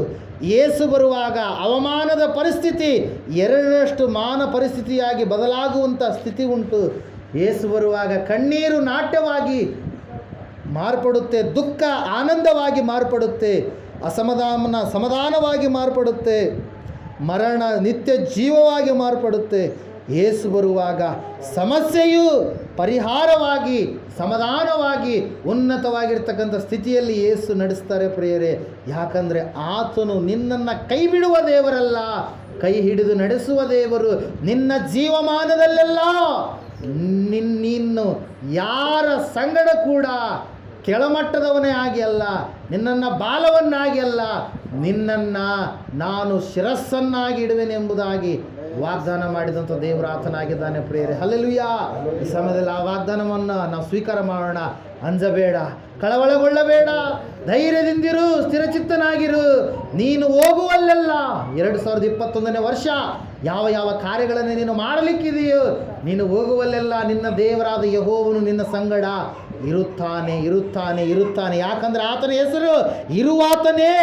Speaker 1: ಯೇಸು ಬರುವಾಗ ಅವಮಾನದ ಪರಿಸ್ಥಿತಿ ಎರಡರಷ್ಟು ಮಾನ ಪರಿಸ್ಥಿತಿಯಾಗಿ ಬದಲಾಗುವಂಥ ಸ್ಥಿತಿ ಉಂಟು. ಯೇಸು ಬರುವಾಗ ಕಣ್ಣೀರು ನಾಟ್ಯವಾಗಿ ಮಾರ್ಪಡುತ್ತೆ, ದುಃಖ ಆನಂದವಾಗಿ ಮಾರ್ಪಡುತ್ತೆ, ಅಸಮಾಧಾನ ಸಮಾಧಾನವಾಗಿ ಮಾರ್ಪಡುತ್ತೆ, ಮರಣ ನಿತ್ಯ ಜೀವವಾಗಿ ಮಾರ್ಪಡುತ್ತೆ. ಯೇಸು ಬರುವಾಗ ಸಮಸ್ಯೆಯು ಪರಿಹಾರವಾಗಿ ಸಮಾಧಾನವಾಗಿ ಉನ್ನತವಾಗಿರ್ತಕ್ಕಂಥ ಸ್ಥಿತಿಯಲ್ಲಿ ಯೇಸು ನಡೆಸ್ತಾರೆ ಪ್ರಿಯರೇ. ಯಾಕಂದರೆ ಆತನು ನಿನ್ನನ್ನು ಕೈ ಬಿಡುವ ದೇವರಲ್ಲ, ಕೈ ಹಿಡಿದು ನಡೆಸುವ ದೇವರು. ನಿನ್ನ ಜೀವಮಾನದಲ್ಲೆಲ್ಲ ನೀನು ಯಾರ ಸಂಗಡ ಕೂಡ ಕೆಳಮಟ್ಟದವನೇ ಆಗಿ ಅಲ್ಲ, ನಿನ್ನನ್ನು ಬಾಲವನ್ನಾಗಿ ಅಲ್ಲ, ನಿನ್ನನ್ನು ನಾನು ಶಿರಸ್ಸನ್ನಾಗಿ ಇಡುವೆನೆಂಬುದಾಗಿ ವಾಗ್ದಾನ ಮಾಡಿದಂಥ ದೇವರು ಆತನಾಗಿದ್ದಾನೆ ಪ್ರಿಯರೇ. ಹಲ್ಲೆಲೂಯಾ. ಈ ಸಮಯದಲ್ಲಿ ಆ ವಾಗ್ದಾನವನ್ನು ನಾವು ಸ್ವೀಕಾರ ಮಾಡೋಣ. ಅಂಜಬೇಡ, ಕಳವಳಗೊಳ್ಳಬೇಡ, ಧೈರ್ಯದಿಂದಿರು, ಸ್ಥಿರಚಿತ್ತನಾಗಿರು. ನೀನು ಹೋಗುವಲ್ಲೆಲ್ಲ 2021ನೇ ವರ್ಷ ಯಾವ ಕಾರ್ಯಗಳನ್ನು ನೀನು ಮಾಡಲಿಕ್ಕಿದೆಯೋ, ನೀನು ಹೋಗುವಲ್ಲೆಲ್ಲ ನಿನ್ನ ದೇವರಾದ ಯೆಹೋವನು ನಿನ್ನ ಸಂಗಡ ಇರುತ್ತಾನೆ. ಯಾಕಂದರೆ ಆತನ ಹೆಸರು ಇರುವಾತನೇ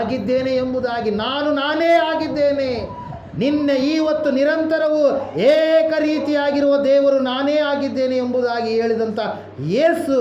Speaker 1: ಆಗಿದ್ದೇನೆ ಎಂಬುದಾಗಿ. ನಾನೇ ಆಗಿದ್ದೇನೆ. ನಿನ್ನೆ ಇವತ್ತು ನಿರಂತರವೂ ಏಕ ರೀತಿಯಾಗಿರುವ ದೇವರು ನಾನೇ ಆಗಿದ್ದೇನೆ ಎಂಬುದಾಗಿ ಹೇಳಿದಂಥ ಯೇಸು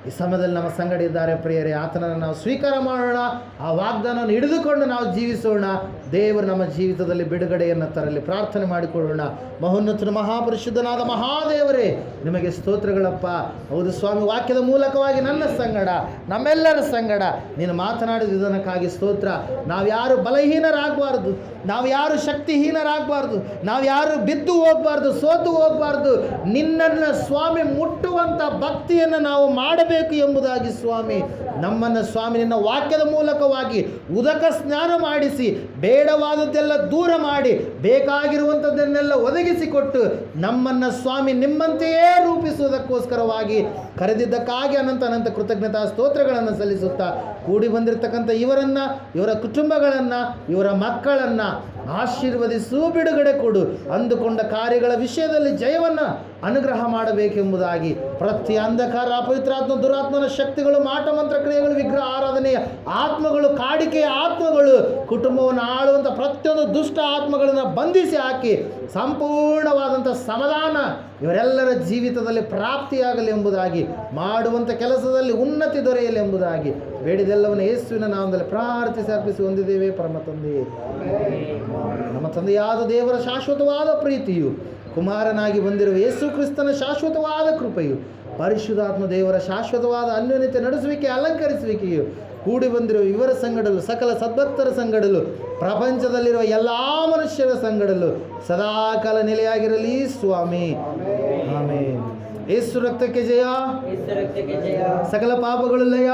Speaker 1: ಈ ಸಮಯದಲ್ಲಿ ನಮ್ಮ ಸಂಗಡ ಇದ್ದಾರೆ ಪ್ರಿಯರೇ. ಆತನನ್ನು ನಾವು ಸ್ವೀಕಾರ ಮಾಡೋಣ, ಆ ವಾಗ್ದಾನವನ್ನು ಹಿಡಿದುಕೊಂಡು ನಾವು ಜೀವಿಸೋಣ. ದೇವರು ನಮ್ಮ ಜೀವಿತದಲ್ಲಿ ಬಿಡುಗಡೆಯನ್ನು ತರಲಿ. ಪ್ರಾರ್ಥನೆ ಮಾಡಿಕೊಳ್ಳೋಣ. ಮಹೋನ್ನತನ ಮಹಾಪರಿಶುದ್ಧನಾದ ಮಹಾದೇವರೇ, ನಿಮಗೆ ಸ್ತೋತ್ರಗಳಪ್ಪ. ಹೌದು ಸ್ವಾಮಿ, ವಾಕ್ಯದ ಮೂಲಕವಾಗಿ ನನ್ನ ಸಂಗಡ, ನಮ್ಮೆಲ್ಲರ ಸಂಗಡ ನೀನು ಮಾತನಾಡಿದ್ದಕ್ಕಾಗಿ ಸ್ತೋತ್ರ. ನಾವ್ಯಾರು ಬಲಹೀನರಾಗಬಾರ್ದು, ನಾವ್ಯಾರು ಶಕ್ತಿಹೀನರಾಗಬಾರ್ದು, ನಾವ್ಯಾರು ಬಿದ್ದು ಹೋಗಬಾರ್ದು, ಸೋತು ಹೋಗಬಾರ್ದು. ನಿನ್ನನ್ನು ಸ್ವಾಮಿ ಮುಟ್ಟುವಂಥ ಭಕ್ತಿಯನ್ನು ನಾವು ಮಾಡಬೇಕು ಎಂಬುದಾಗಿ ಸ್ವಾಮಿ ನಮ್ಮನ್ನು ಸ್ವಾಮಿ ನಿನ್ನ ವಾಕ್ಯದ ಮೂಲಕವಾಗಿ ಉದಕ ಸ್ನಾನ ಮಾಡಿಸಿ, ಬೇಡವಾದದ್ದೆಲ್ಲ ದೂರ ಮಾಡಿ, ಬೇಕಾಗಿರುವಂಥದ್ದನ್ನೆಲ್ಲ ಒದಗಿಸಿಕೊಟ್ಟು ನಮ್ಮನ್ನು ಸ್ವಾಮಿ ನಿಮ್ಮಂತೆಯೇ ರೂಪಿಸುವುದಕ್ಕೋಸ್ಕರವಾಗಿ ಕರೆದಿದ್ದಕ್ಕಾಗಿ ಅನಂತ ಕೃತಜ್ಞತಾ ಸ್ತೋತ್ರಗಳನ್ನು ಸಲ್ಲಿಸುತ್ತಾ ಕೂಡಿ ಬಂದಿರತಕ್ಕಂಥ ಇವರನ್ನು, ಇವರ ಕುಟುಂಬಗಳನ್ನು, ಇವರ ಮಕ್ಕಳನ್ನು ಆಶೀರ್ವದಿಸು, ಬಿಡುಗಡೆ ಕೊಡು, ಅಂದುಕೊಂಡ ಕಾರ್ಯಗಳ ವಿಷಯದಲ್ಲಿ ಜಯವನ್ನು ಅನುಗ್ರಹ ಮಾಡಬೇಕೆಂಬುದಾಗಿ ಪ್ರತಿ ಅಂಧಕಾರ, ಅಪವಿತ್ರಾತ್ಮ, ದುರಾತ್ಮನ ಶಕ್ತಿಗಳು, ಮಾಟ ಮಂತ್ರ ಕ್ರಿಯೆಗಳು, ವಿಗ್ರಹ ಆರಾಧನೆಯ ಆತ್ಮಗಳು, ಕಾಡಿಕೆಯ ಆತ್ಮಗಳು, ಕುಟುಂಬವನ್ನು ಆಳುವಂಥ ಪ್ರತಿಯೊಂದು ದುಷ್ಟ ಆತ್ಮಗಳನ್ನು ಬಂಧಿಸಿ ಹಾಕಿ ಸಂಪೂರ್ಣವಾದಂಥ ಸಮಾಧಾನ ಇವರೆಲ್ಲರ ಜೀವಿತದಲ್ಲಿ ಪ್ರಾಪ್ತಿಯಾಗಲಿ ಎಂಬುದಾಗಿ, ಮಾಡುವಂಥ ಕೆಲಸದಲ್ಲಿ ಉನ್ನತಿ ದೊರೆಯಲಿ ಎಂಬುದಾಗಿ ಬೇಡಿದೆಲ್ಲವನ್ನು ಯೇಸುವಿನ ನಾಮದಲ್ಲಿ ಪ್ರಾರ್ಥಿಸಿ ಅರ್ಪಿಸಿ ಹೊಂದಿದ್ದೇವೆ ಪರಮ ತಂದೆಯೇ. ನಮ್ಮ ತಂದೆಯಾದ ದೇವರ ಶಾಶ್ವತವಾದ ಪ್ರೀತಿಯು, ಕುಮಾರನಾಗಿ ಬಂದಿರುವ ಯೇಸು ಕ್ರಿಸ್ತನ ಶಾಶ್ವತವಾದ ಕೃಪೆಯು, ಪರಿಶುದ್ಧಾತ್ಮ ದೇವರ ಶಾಶ್ವತವಾದ ಅನ್ಯೋನ್ಯತೆ ನಡೆಸುವಿಕೆ, ಅಲಂಕರಿಸುವಿಕೆಯು ಕೂಡಿ ಬಂದಿರುವ ಇವರ ಸಂಗಡಲು, ಸಕಲ ಸದ್ಭಕ್ತರ ಸಂಗಡಲು, ಪ್ರಪಂಚದಲ್ಲಿರುವ ಎಲ್ಲ ಮನುಷ್ಯರ ಸಂಗಡಲು ಸದಾಕಾಲ ನೆಲೆಯಾಗಿರಲಿ ಸ್ವಾಮಿ. ಆಮೇನ್. ಯೇಸು ರಕ್ತಕ್ಕೆ ಜಯ, ಸಕಲ ಪಾಪಗಳು ಲಯ.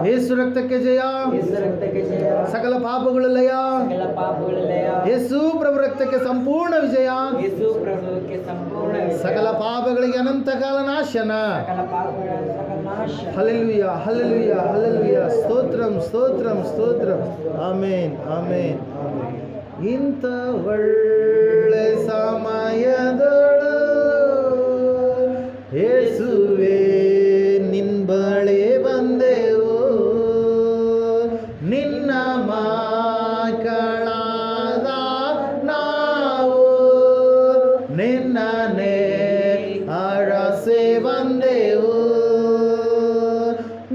Speaker 1: ಯೇಸು ರಕ್ತಕ್ಕೆ ಜಯ, ಸಕಲ ಪಾಪಗಳು ಲಯ. ಯೇಸು ಪ್ರಭು ರಕ್ತಕ್ಕೆ ಸಂಪೂರ್ಣ ವಿಜಯ, ಸಕಲ ಪಾಪಗಳಿಗೆ ಅನಂತ ಕಾಲ ನಾಶನ. Hallelujah, hallelujah, hallelujah. ಸ್ತೋತ್ರಂ, ಸ್ತೋತ್ರಂ, ಸ್ತೋತ್ರಂ. Amen, amen. ಇಂಥ ಒಳ್ಳೆ ಸಮಯದೊಳು ಯೇಸುವೇ ನಿನ್ ಬಳಿ ಬಂದೆವು, ನಿನ್ನ ಮಕ್ಕಳಾದ ನಾವು ನಿನ್ನನ್ನೇ ಅರಸಿ ಬಂದೆವು.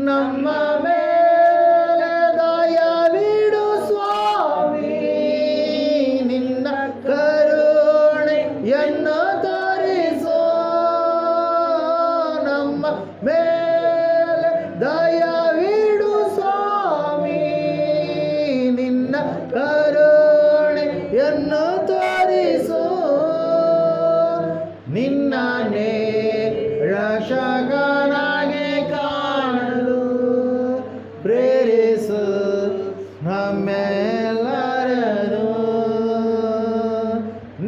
Speaker 1: ನಮ್ಮ ಮೇಲೆ ದಯವಿಡು ಸ್ವಾಮಿ, ನಿನ್ನ ಕರುಣೆಯನ್ನು ತೋರಿಸು. ನಮ್ಮ ಮೇಲೆ ದಯವಿಡು ಸ್ವಾಮಿ, ನಿನ್ನ ಕರುಣೆಯನ್ನು ತೋರಿಸು. ನಿನ್ನನ್ನೇ ರಕ್ಷಕನಾಗಿ ಕಾಣಲು ಪ್ರೇರಿಸು ನಮ್ಮೆಲ್ಲರನ್ನು.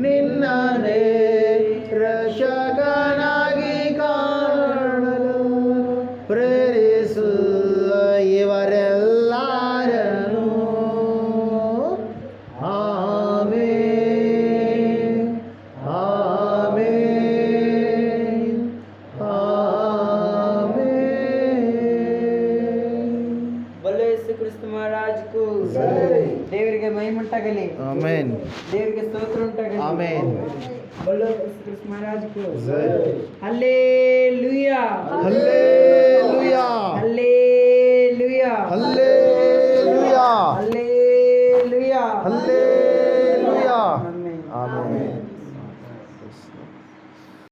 Speaker 1: ನಿನ್ನನ್ನೇ ರಕ್ಷಕನಾಗಿ ಕಾಣಲು ಪ್ರೇರಿಸು ಇವರೆಲ್ಲರನ್ನು. Amen, amen, amen.
Speaker 2: बोलो यीशु क्रिस्त महाराज को ದೇವರಿಗೆ ಮಹಿಮೆ ಉಂಟಾಗಲಿ.
Speaker 1: ಆಮೆನ್.
Speaker 2: ದೇವರಿಗೆ ಸ್ತೋತ್ರ ಉಂಟಾಗಲಿ.
Speaker 1: ಆಮೆನ್.
Speaker 2: बोलो यीशु क्रिस्त महाराज को हालेलुया,
Speaker 1: ಹಲ್ಲೆಲೂಯಾ,
Speaker 2: हालेलुया,
Speaker 1: ಹಲ್ಲೆಲೂಯಾ.